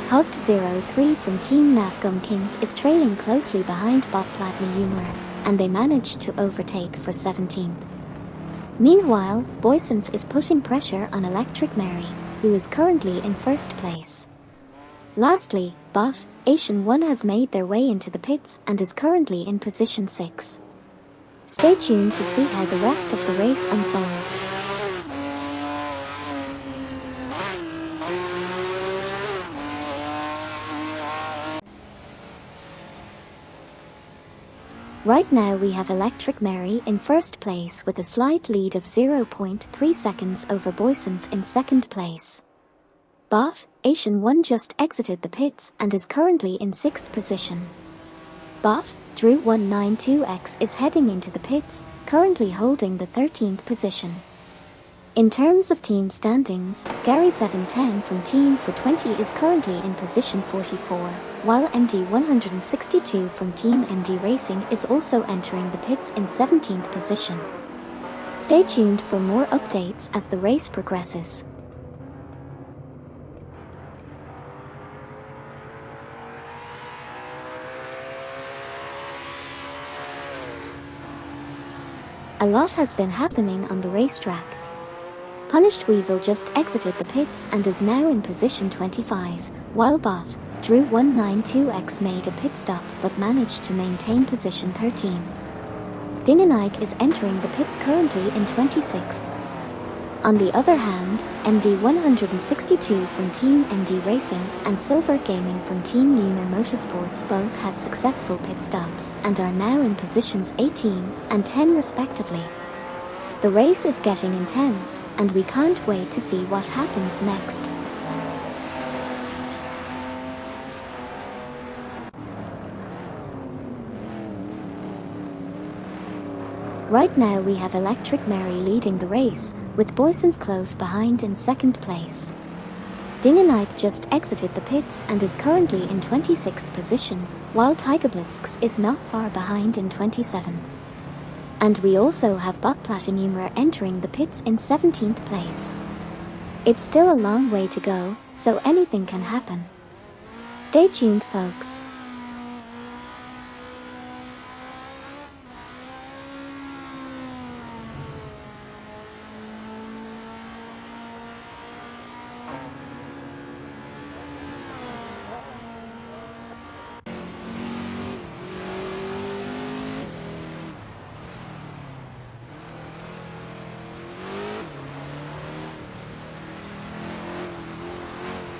Hugged 03 from Team Navgum Kings is trailing closely behind Bob Platney Umar, and they managed to overtake for 17th. Meanwhile, Boysenf is putting pressure on Electric Mary, who is currently in 1st place. Lastly, Bot Asian 1 has made their way into the pits and is currently in position 6. Stay tuned to see how the rest of the race unfolds. Right now we have Electric Mary in first place with a slight lead of 0.3 seconds over Boysenf in second place. Bot, Asian 1 just exited the pits and is currently in 6th position. Bot, Drew 192X is heading into the pits, currently holding the 13th position. In terms of team standings, Gary 710 from Team for 20 is currently in position 44, while MD 162 from Team MD Racing is also entering the pits in 17th position. Stay tuned for more updates as the race progresses. A lot has been happening on the racetrack. Punished Weasel just exited the pits and is now in position 25, while Bot, Drew 192X made a pit stop but managed to maintain position 13. Dingenike is entering the pits currently in 26th. On the other hand, MD 162 from Team MD Racing and Silver Gaming from Team Lunar Motorsports both had successful pit stops and are now in positions 18 and 10 respectively. The race is getting intense, and we can't wait to see what happens next. Right now we have Electric Mary leading the race, with Boysenf close behind in second place. Dingenike just exited the pits and is currently in 26th position, while Tigerblitzks is not far behind in 27th. And we also have Bot Platinumera entering the pits in 17th place. It's still a long way to go, so anything can happen. Stay tuned, folks.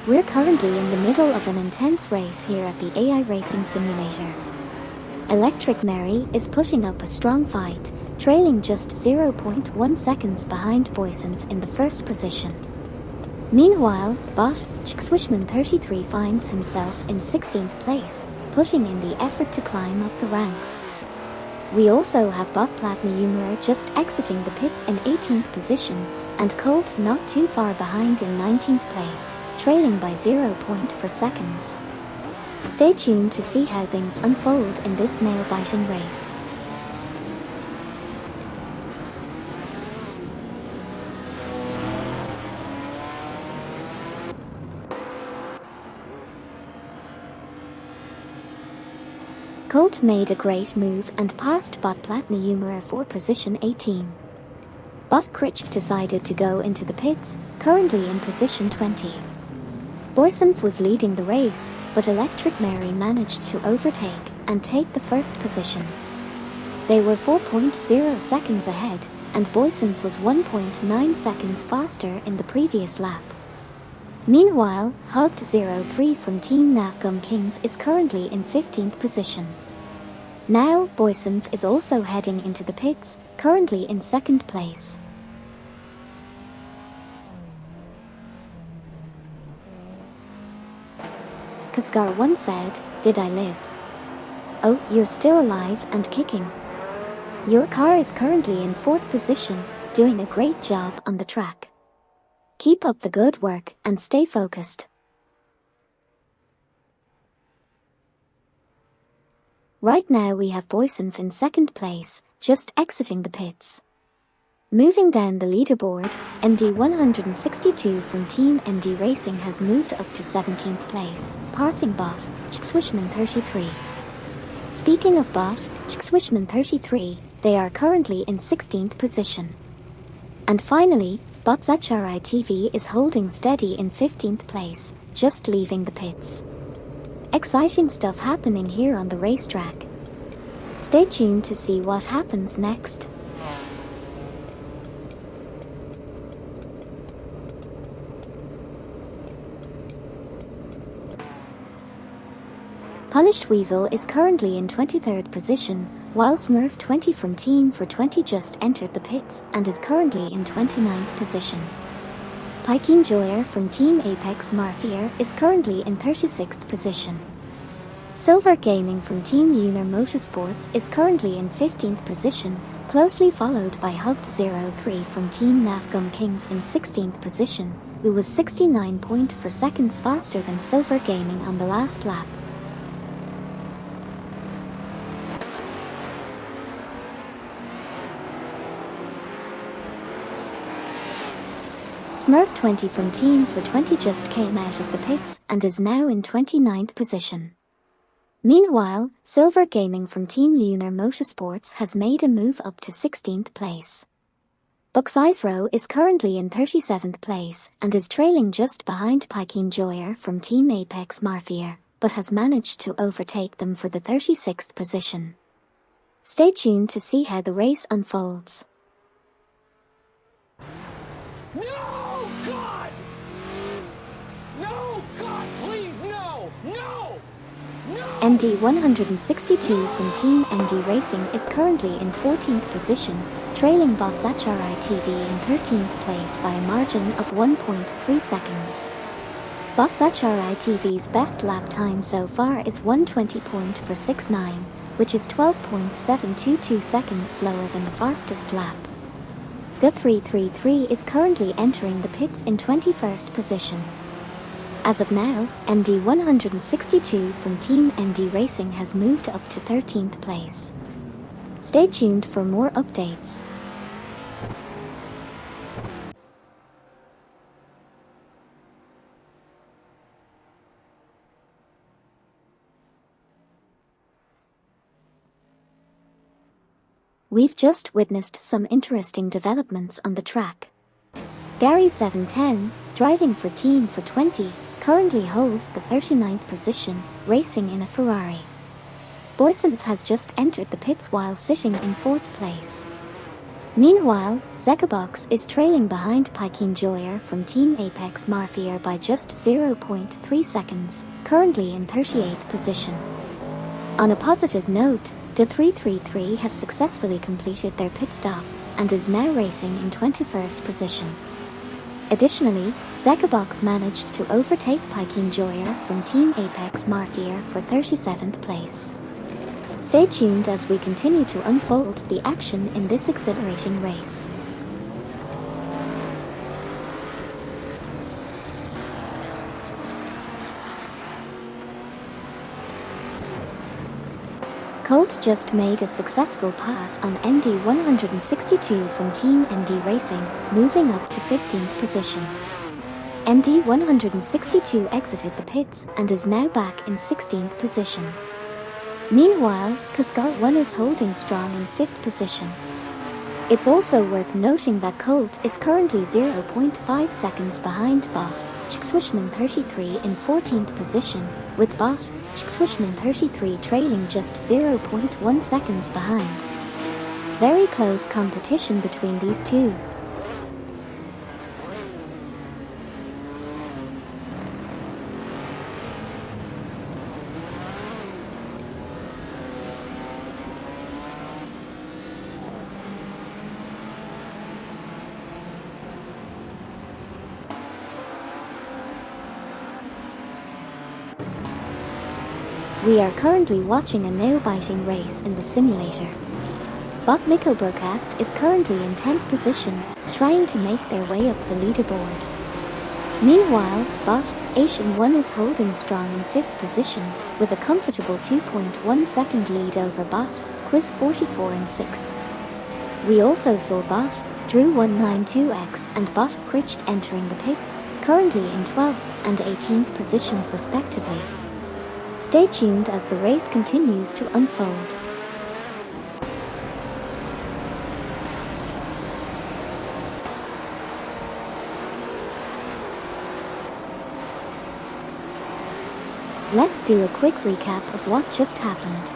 We're currently in the middle of an intense race here at the AI Racing Simulator. Electric Mary is putting up a strong fight, trailing just 0.1 seconds behind Boysenf in the first position. Meanwhile, Bot, Swishman33 finds himself in 16th place, putting in the effort to climb up the ranks. We also have Bot Platinumera just exiting the pits in 18th position, and Colt not too far behind in 19th place, trailing by 0.4 seconds. Stay tuned to see how things unfold in this nail-biting race. Colt made a great move and passed Bot Platinumera for position 18. Bot Critch decided to go into the pits, currently in position 20. Boysenf was leading the race, but Electric Mary managed to overtake and take the first position. They were 4.0 seconds ahead, and Boysenf was 1.9 seconds faster in the previous lap. Meanwhile, Hugged03 from Team Navgum Kings is currently in 15th position. Now, Boysenf is also heading into the pits, currently in second place. Kaskar once said, "Did I live? Oh, you're still alive and kicking. Your car is currently in 4th position, doing a great job on the track. Keep up the good work and stay focused." Right now we have Boysenf in second place, just exiting the pits. Moving down the leaderboard, MD 162 from Team MD Racing has moved up to 17th place, passing Bot, Swishman33. Speaking of Bot, Swishman33, they are currently in 16th position. And finally, Bot Zacharai TV is holding steady in 15th place, just leaving the pits. Exciting stuff happening here on the racetrack. Stay tuned to see what happens next. Punished Weasel is currently in 23rd position, while Smurf 20 from Team for 20 just entered the pits and is currently in 29th position. Piking Joyer from Team Apex Mafia is currently in 36th position. Silver Gaming from Team Lunar Motorsports is currently in 15th position, closely followed by Hugged03 from Team Nafgum Kings in 16th position, who was 69.4 seconds faster than Silver Gaming on the last lap. Smurf 20 from Team for 20 just came out of the pits and is now in 29th position. Meanwhile, Silver Gaming from Team Lunar Motorsports has made a move up to 16th place. Bucksizero is currently in 37th place and is trailing just behind Piking Joyer from Team Apex Mafia, but has managed to overtake them for the 36th position. Stay tuned to see how the race unfolds. No, God! No, God, please, no! No! No! MD 162 from Team MD Racing is currently in 14th position, trailing Bots HRI TV in 13th place by a margin of 1.3 seconds. Bots HRI TV's best lap time so far is 1:20.469, which is 12.722 seconds slower than the fastest lap. D333 is currently entering the pits in 21st position. As of now, MD 162 from Team MD Racing has moved up to 13th place. Stay tuned for more updates. We've just witnessed some interesting developments on the track. Gary 710, driving for Team for 20, currently holds the 39th position, racing in a Ferrari. Boysenth has just entered the pits while sitting in 4th place. Meanwhile, Zekabox is trailing behind Piking Joyer from Team Apex Mafia by just 0.3 seconds, currently in 38th position. On a positive note, D333 has successfully completed their pit stop and is now racing in 21st position. Additionally, Zekabox managed to overtake Piking Joyer from Team Apex Mafia for 37th place. Stay tuned as we continue to unfold the action in this exhilarating race. Colt just made a successful pass on MD 162 from Team MD Racing, moving up to 15th position. MD 162 exited the pits and is now back in 16th position. Meanwhile, Kaskar 1 is holding strong in 5th position. It's also worth noting that Colt is currently 0.5 seconds behind Bot Swishman 33 in 14th position, with Bot Swishman 33 trailing just 0.1 seconds behind. Very close competition between these two. We are currently watching a nail-biting race in the simulator. Bot Mikkelbrokast is currently in 10th position, trying to make their way up the leaderboard. Meanwhile, Bot Asian 1 is holding strong in 5th position, with a comfortable 2.1 second lead over Bot Quiz 44 in 6th. We also saw Bot Drew 192X and Bot Critched entering the pits, currently in 12th and 18th positions respectively. Stay tuned as the race continues to unfold. Let's do a quick recap of what just happened.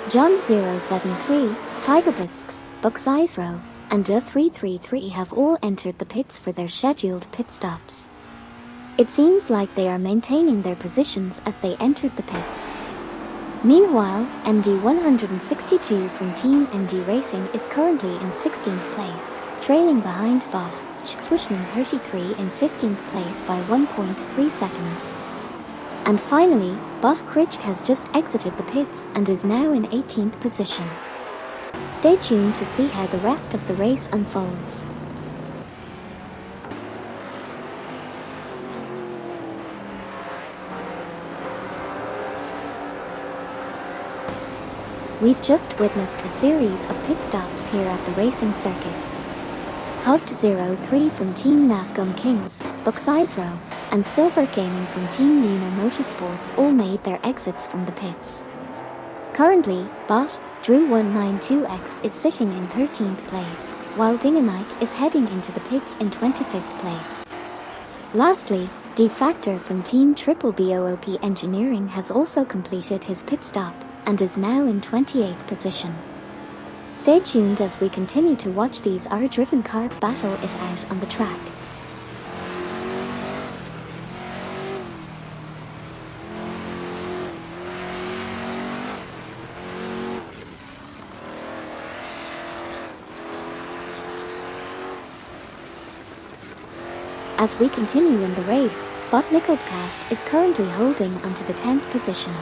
John073, Tigerblitzks, Buxizro, and D333 have all entered the pits for their scheduled pit stops. It seems like they are maintaining their positions as they entered the pits. Meanwhile, MD162 from Team MD Racing is currently in 16th place, trailing behind Bot Swishman 33 in 15th place by 1.3 seconds. And finally, Bot Kritschk has just exited the pits and is now in 18th position. Stay tuned to see how the rest of the race unfolds. We've just witnessed a series of pit stops here at the racing circuit. Hugged03 from Team Nafgum Kings, Buxizro, and Silver Gaming from Team Lunar Motorsports all made their exits from the pits. Currently, Bot Drew192X is sitting in 13th place, while Dinganike is heading into the pits in 25th place. Lastly, D-Factor from Team Triple BOOP Engineering has also completed his pit stop and is now in 28th position. Stay tuned as we continue to watch these R-driven cars battle it out on the track. As we continue in the race, Bot Nickeldcast is currently holding onto the 10th position.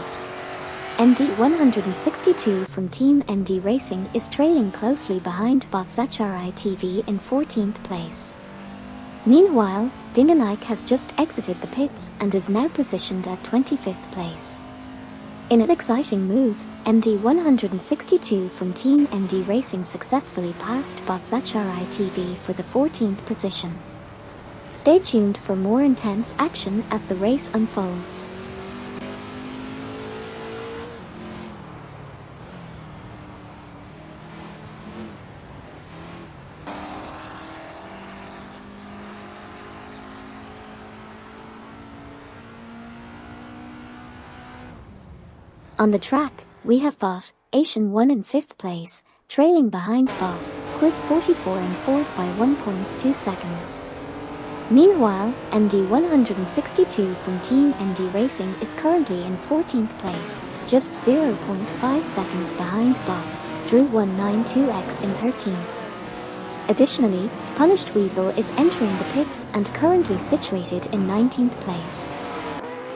MD162 from Team MD Racing is trailing closely behind Bot Zachari TV in 14th place. Meanwhile, Dinganike has just exited the pits and is now positioned at 25th place. In an exciting move, MD162 from Team MD Racing successfully passed Bot Zachari TV for the 14th position. Stay tuned for more intense action as the race unfolds. On the track, we have Bot Asian 1 in 5th place, trailing behind Bot Quiz 44 in 4th by 1.2 seconds. Meanwhile, MD162 from Team MD Racing is currently in 14th place, just 0.5 seconds behind Bot Drew192X in 13th. Additionally, Punished Weasel is entering the pits and currently situated in 19th place.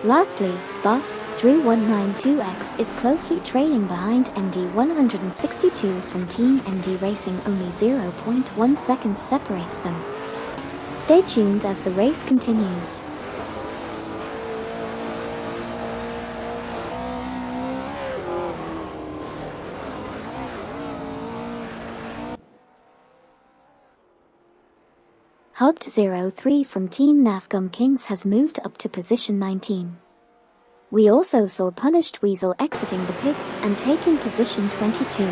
Lastly, Bot Drew192X is closely trailing behind MD162 from Team MD Racing. Only 0.1 seconds separates them. Stay tuned as the race continues. Hugged03 from Team Nafgum Kings has moved up to position 19. We also saw Punished Weasel exiting the pits and taking position 22.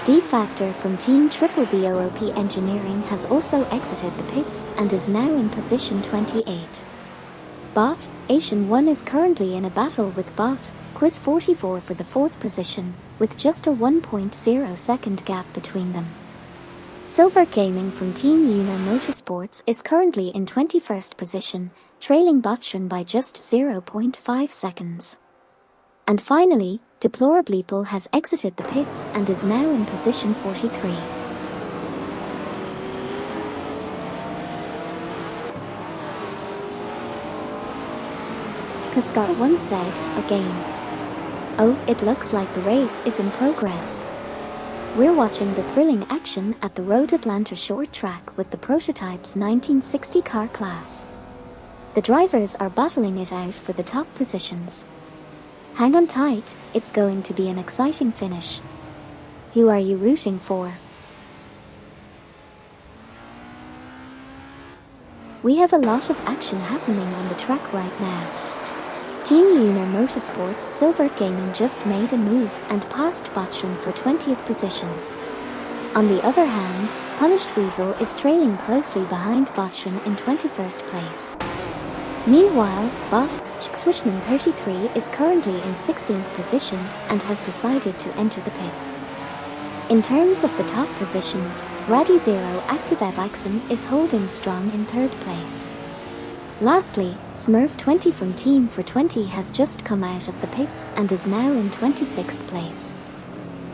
D-Factor from Team Triple BOOP Engineering has also exited the pits and is now in position 28. Bot Asian 1 is currently in a battle with Bot Quiz 44 for the 4th position, with just a 1.0 second gap between them. Silver Gaming from Team Lunar Motorsports is currently in 21st position, trailing Botchan by just 0.5 seconds. And finally, Deplorableeple has exited the pits and is now in position 43. Kaskar once said, again. Oh, it looks like the race is in progress. We're watching the thrilling action at the Road Atlanta short track with the Prototypes 1960 car class. The drivers are battling it out for the top positions. Hang on tight, it's going to be an exciting finish. Who are you rooting for? We have a lot of action happening on the track right now. Team Lunar Motorsports Silver Gaming just made a move and passed Botchan for 20th position. On the other hand, Punished Weasel is trailing closely behind Botchan in 21st place. Meanwhile, Bot Swishman 33 is currently in 16th position and has decided to enter the pits. In terms of the top positions, Raddy Zero Active Evaxon is holding strong in 3rd place. Lastly, Smurf 20 from Team for 20 has just come out of the pits and is now in 26th place.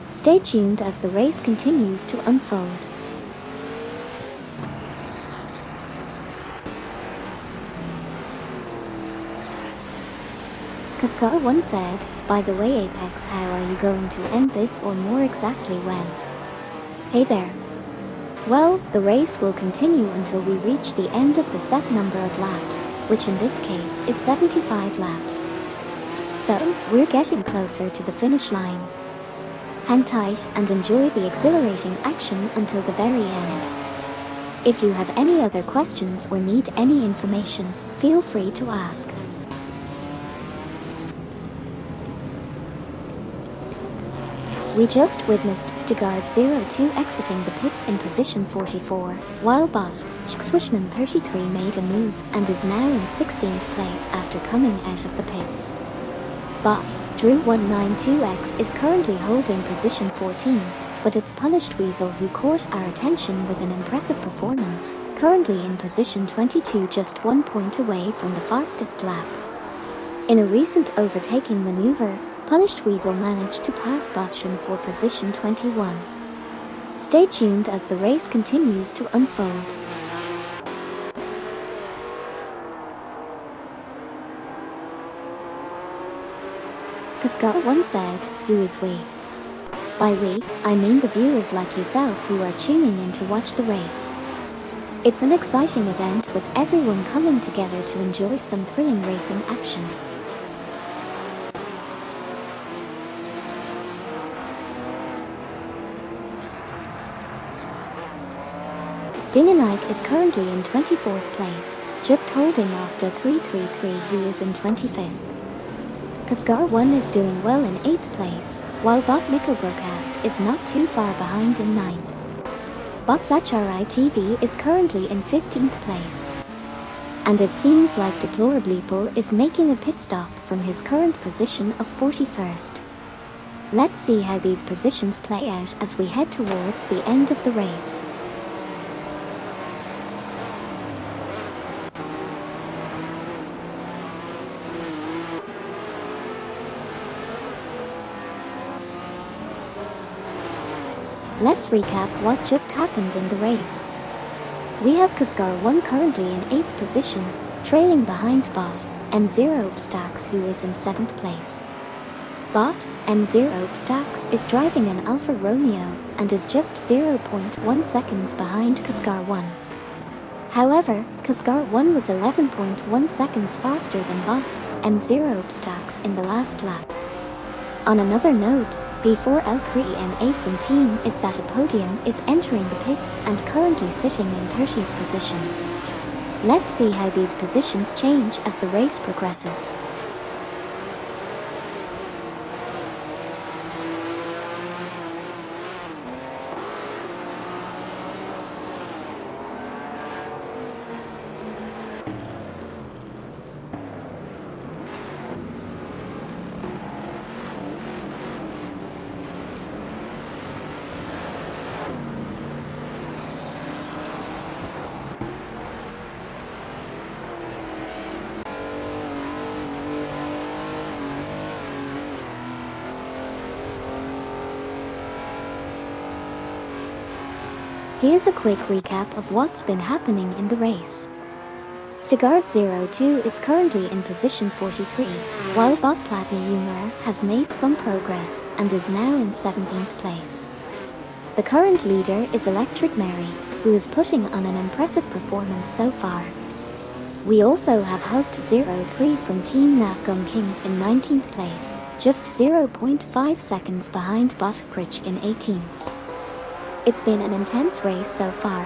Stay tuned as the race continues to unfold. Cascar1 said, "By the way Apex, how are you going to end this, or more exactly when?" Hey there. Well, the race will continue until we reach the end of the set number of laps, which in this case is 75 laps. So, we're getting closer to the finish line. Hang tight and enjoy the exhilarating action until the very end. If you have any other questions or need any information, feel free to ask. We just witnessed Stigard02 exiting the pits in position 44, while bot Swishman 33 made a move and is now in 16th place after coming out of the pits. Bot Drew192X is currently holding position 14, but it's Punished Weasel who caught our attention with an impressive performance, currently in position 22, just 1 point away from the fastest lap. In a recent overtaking maneuver, Punished Weasel managed to pass Botchin for position 21. Stay tuned as the race continues to unfold. Cascar1 said, "Who is we?" By we, I mean the viewers like yourself who are tuning in to watch the race. It's an exciting event with everyone coming together to enjoy some thrilling racing action. Dinganike is currently in 24th place, just holding after 333 who is in 25th. Cascar1 is doing well in 8th place, while bot Nickelbroadcast is not too far behind in 9th. Bot's HRI TV is currently in 15th place. And it seems like Deplorableeple is making a pit stop from his current position of 41st. Let's see how these positions play out as we head towards the end of the race. Let's recap what just happened in the race. We have Cascar1 currently in 8th position, trailing behind bot M0 Stacks who is in 7th place. Bot M0 Stacks is driving an Alfa Romeo and is just 0.1 seconds behind Cascar1. However, Cascar1 was 11.1 seconds faster than bot M0 Stacks in the last lap. On another note, V4L3NA from Team is that a podium is entering the pits and currently sitting in 30th position. Let's see how these positions change as the race progresses. Here's a quick recap of what's been happening in the race. Stigard02 is currently in position 43, while bot Platneyumer has made some progress and is now in 17th place. The current leader is Electric Mary, who is putting on an impressive performance so far. We also have Hugged03 from Team Navgum Kings in 19th place, just 0.5 seconds behind bot Critch in 18th. It's been an intense race so far.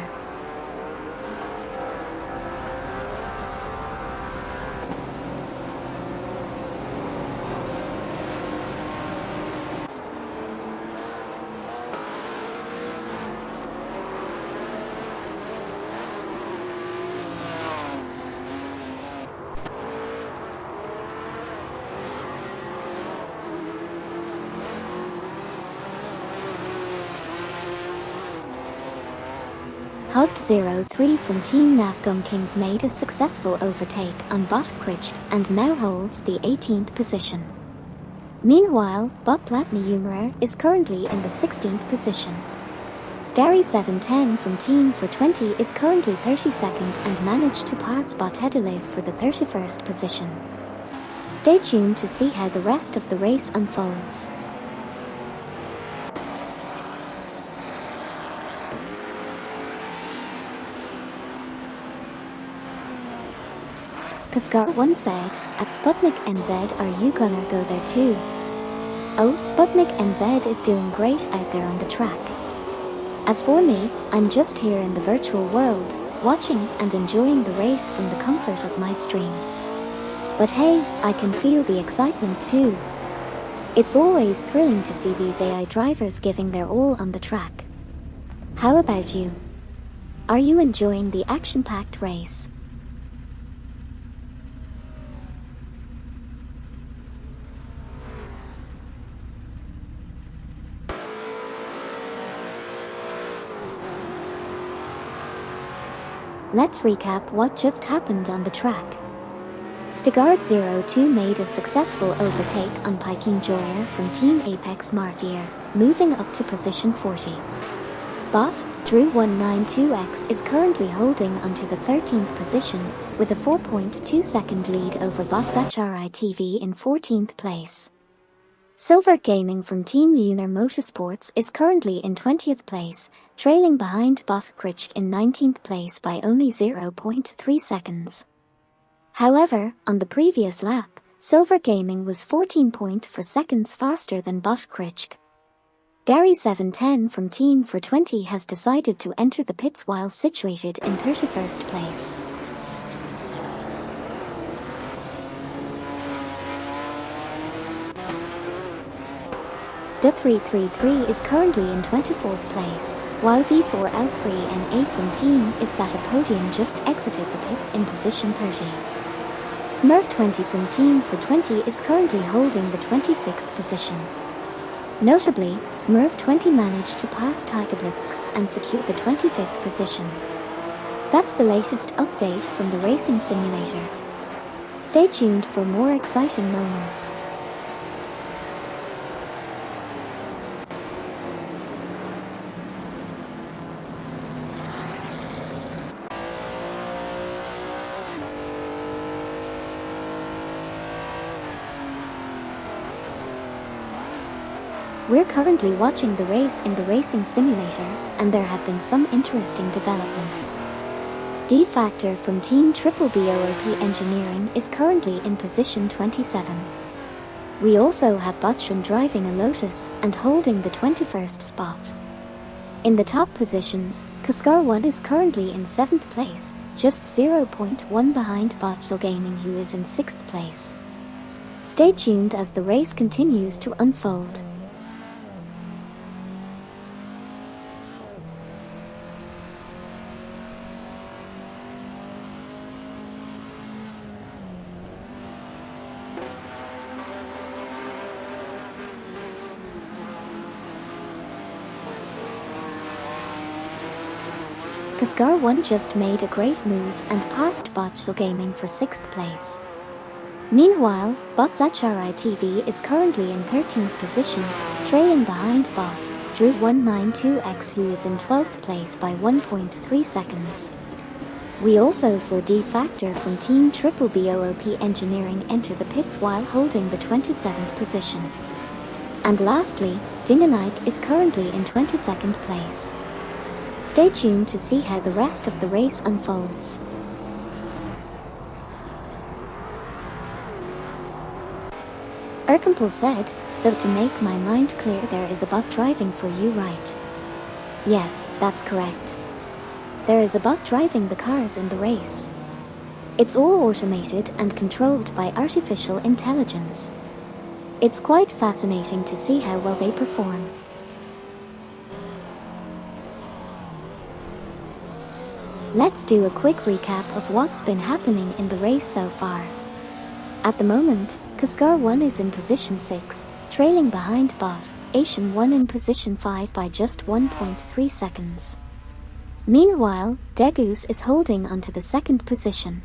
Hogd03 from Team Nafgum Kings made a successful overtake on Bot Critch and now holds the 18th position. Meanwhile, Bot Platneumerer is currently in the 16th position. Gary710 from Team for 20 is currently 32nd and managed to pass Bot Hedeliv for the 31st position. Stay tuned to see how the rest of the race unfolds. Kaskar1 said, at Sputnik NZ, are you gonna go there too? Oh, Sputnik NZ is doing great out there on the track. As for me, I'm just here in the virtual world, watching and enjoying the race from the comfort of my stream. But hey, I can feel the excitement too. It's always thrilling to see these AI drivers giving their all on the track. How about you? Are you enjoying the action-packed race? Let's recap what just happened on the track. Stigard02 made a successful overtake on Piking Joyer from Team Apex Marvier, moving up to position 40. Bot Drew192X is currently holding onto the 13th position with a 4.2 second lead over Bot Zachari TV in 14th place. Silver Gaming from Team Lunar Motorsports is currently in 20th place, trailing behind Bot Critch in 19th place by only 0.3 seconds. However, on the previous lap, Silver Gaming was 14.4 seconds faster than Bot Critch. Gary710 from Team for 20 has decided to enter the pits while situated in 31st place. D333 is currently in 24th place, while V4L3NA from Team is that a podium just exited the pits in position 30. Smurf20 from Team for 20 is currently holding the 26th position. Notably, Smurf20 managed to pass Tigerblitzks and secure the 25th position. That's the latest update from the racing simulator. Stay tuned for more exciting moments. We're currently watching the race in the racing simulator, and there have been some interesting developments. D-Factor from Team Triple BOOP Engineering is currently in position 27. We also have Botchan driving a Lotus and holding the 21st spot. In the top positions, Kaskar1 is currently in 7th place, just 0.1 behind Botchel Gaming, who is in 6th place. Stay tuned as the race continues to unfold. Kaskar1 just made a great move and passed Botchel Gaming for 6th place. Meanwhile, Bot Zachari TV is currently in 13th position, trailing behind Bot Drew192X, who is in 12th place by 1.3 seconds. We also saw D-Factor from Team Triple BOOP Engineering enter the pits while holding the 27th position. And lastly, Dinganike is currently in 22nd place. Stay tuned to see how the rest of the race unfolds. Erkampel said, so to make my mind clear, there is a bot driving for you, right? Yes, that's correct. There is a bot driving the cars in the race. It's all automated and controlled by artificial intelligence. It's quite fascinating to see how well they perform. Let's do a quick recap of what's been happening in the race so far. At the moment, Kaskar1 is in position 6, trailing behind Bot Asian 1 in position 5 by just 1.3 seconds. Meanwhile, Degus is holding onto the second position.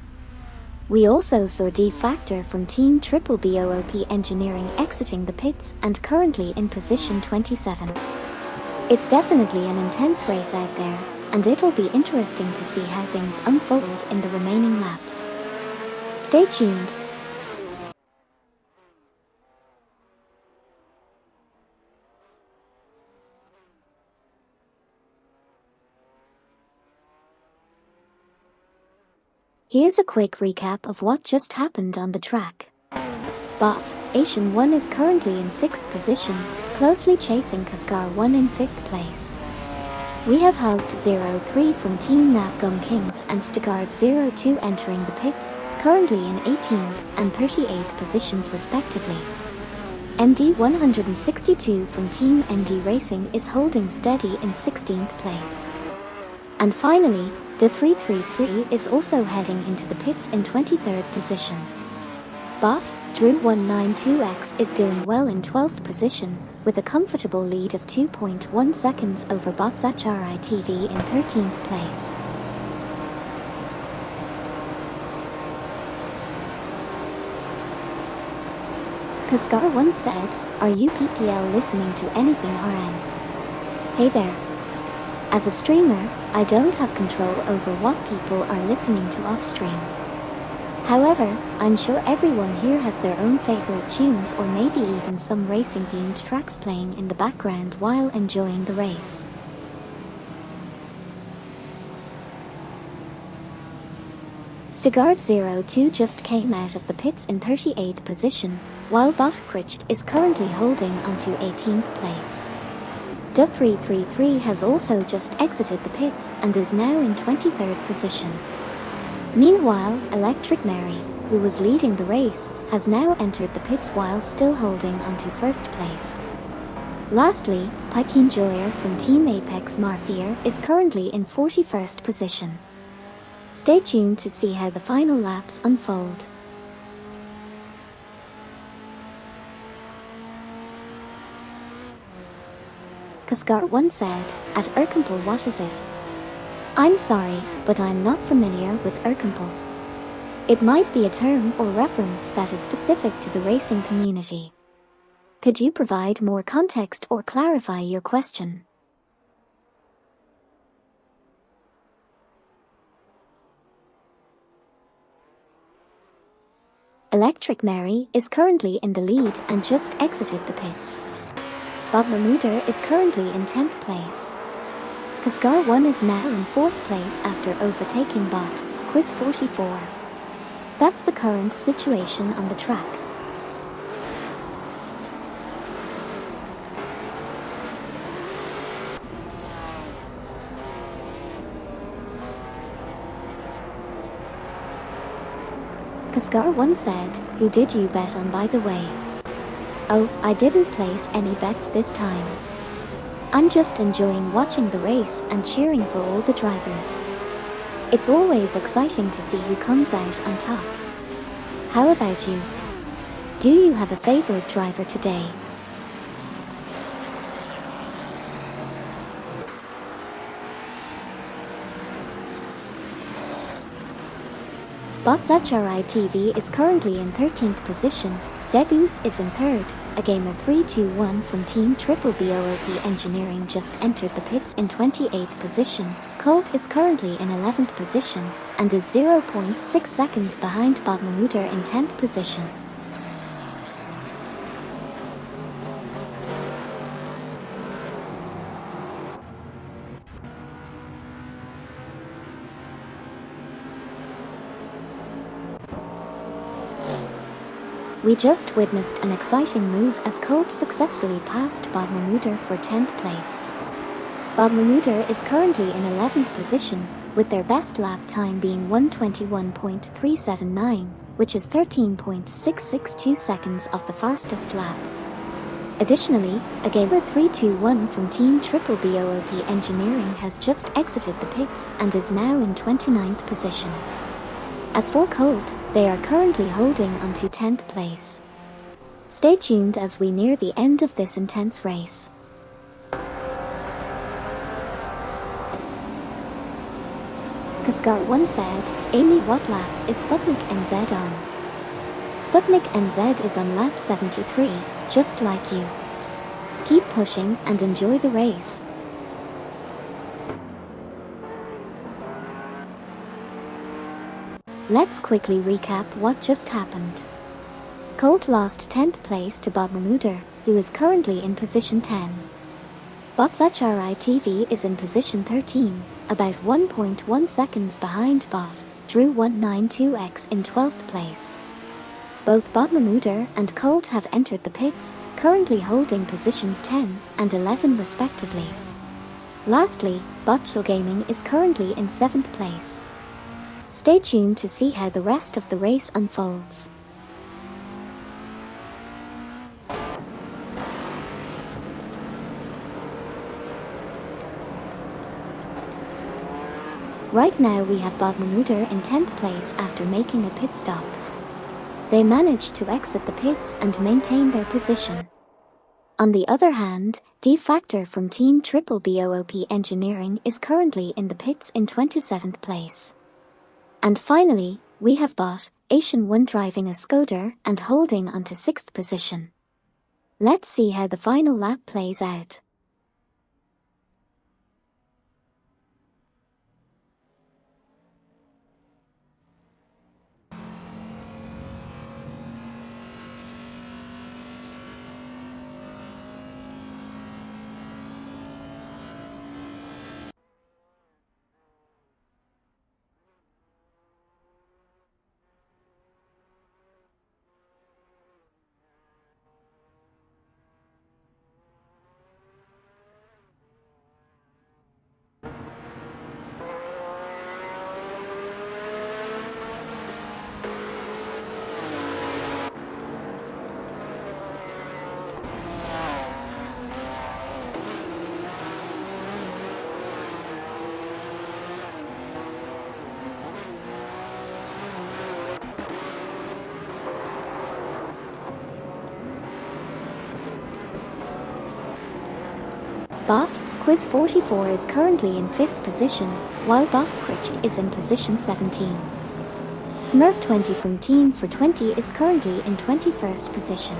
We also saw D Factor from Team Triple BOOP Engineering exiting the pits and currently in position 27. It's definitely an intense race out there, and it'll be interesting to see how things unfold in the remaining laps. Stay tuned. Here's a quick recap of what just happened on the track. Bot Asian 1 is currently in 6th position, closely chasing Kaskar 1 in 5th place. We have Hugged 03 from Team Navgum Kings and Stigard 02 entering the pits, currently in 18th and 38th positions respectively. MD 162 from Team MD Racing is holding steady in 16th place. And finally, the 333 is also heading into the pits in 23rd position. Bot Drew 192X is doing well in 12th position, with a comfortable lead of 2.1 seconds over Bot's HRITV in 13th place. Kaskar once said, "Are you PPL listening to anything RN?" Hey there. As a streamer, I don't have control over what people are listening to off-stream. However, I'm sure everyone here has their own favorite tunes or maybe even some racing-themed tracks playing in the background while enjoying the race. Stigard 02 just came out of the pits in 38th position, while Bot Critch is currently holding onto 18th place. The 333 has also just exited the pits and is now in 23rd position. Meanwhile, Electric Mary, who was leading the race, has now entered the pits while still holding onto 1st place. Lastly, Pikin Joyer from Team Apex Marfier is currently in 41st position. Stay tuned to see how the final laps unfold. Kaskar once said, "At Erkumpel, what is it?" I'm sorry, but I'm not familiar with Erkumpel. It might be a term or reference that is specific to the racing community. Could you provide more context or clarify your question? Electric Mary is currently in the lead and just exited the pits. Bob Mahmouder is currently in 10th place. Kaskar 1 is now in 4th place after overtaking Bot, Quiz 44. That's the current situation on the track. Kaskar 1 said, "Who did you bet on, by the way?" Oh, I didn't place any bets this time. I'm just enjoying watching the race and cheering for all the drivers. It's always exciting to see who comes out on top. How about you? Do you have a favorite driver today? Bot's HRI-TV is currently in 13th position, Degus is in 3rd, a gamer 321 from Team Triple BOOP Engineering just entered the pits in 28th position, Colt is currently in 11th position, and is 0.6 seconds behind Bob Mahmouder in 10th position. We just witnessed an exciting move as Colt successfully passed Bob Mahmouder for 10th place. Bob Mahmouder is currently in 11th position, with their best lap time being 1:21.379, which is 13.662 seconds off the fastest lap. Additionally, a gamer 321 from Team Triple BOOP Engineering has just exited the pits and is now in 29th position. As for Colt, they are currently holding onto 10th place. Stay tuned as we near the end of this intense race. Kaskar1 said, Amy, what lap is Sputnik NZ on? Sputnik NZ is on lap 73, just like you. Keep pushing and enjoy the race. Let's quickly recap what just happened. Colt lost 10th place to Bob Mahmuder, who is currently in position 10. Bot's HRI-TV is in position 13, about 1.1 seconds behind Bot, Drew 192X in 12th place. Both Bob Mahmuder and Colt have entered the pits, currently holding positions 10 and 11 respectively. Lastly, Botchel Gaming is currently in 7th place. Stay tuned to see how the rest of the race unfolds. Right now we have Bob Mahmuder in 10th place after making a pit stop. They managed to exit the pits and maintain their position. On the other hand, D-Factor from Team Triple BOOP Engineering is currently in the pits in 27th place. And finally, we have Bot, Asian 1 driving a Skoda and holding onto 6th position. Let's see how the final lap plays out. Bot, Quiz 44 is currently in 5th position, while Bot Critch is in position 17. Smurf 20 from Team for 20 is currently in 21st position.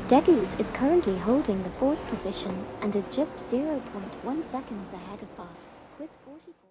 Degus is currently holding the 4th position and is just 0.1 seconds ahead of Bot, Quiz 44.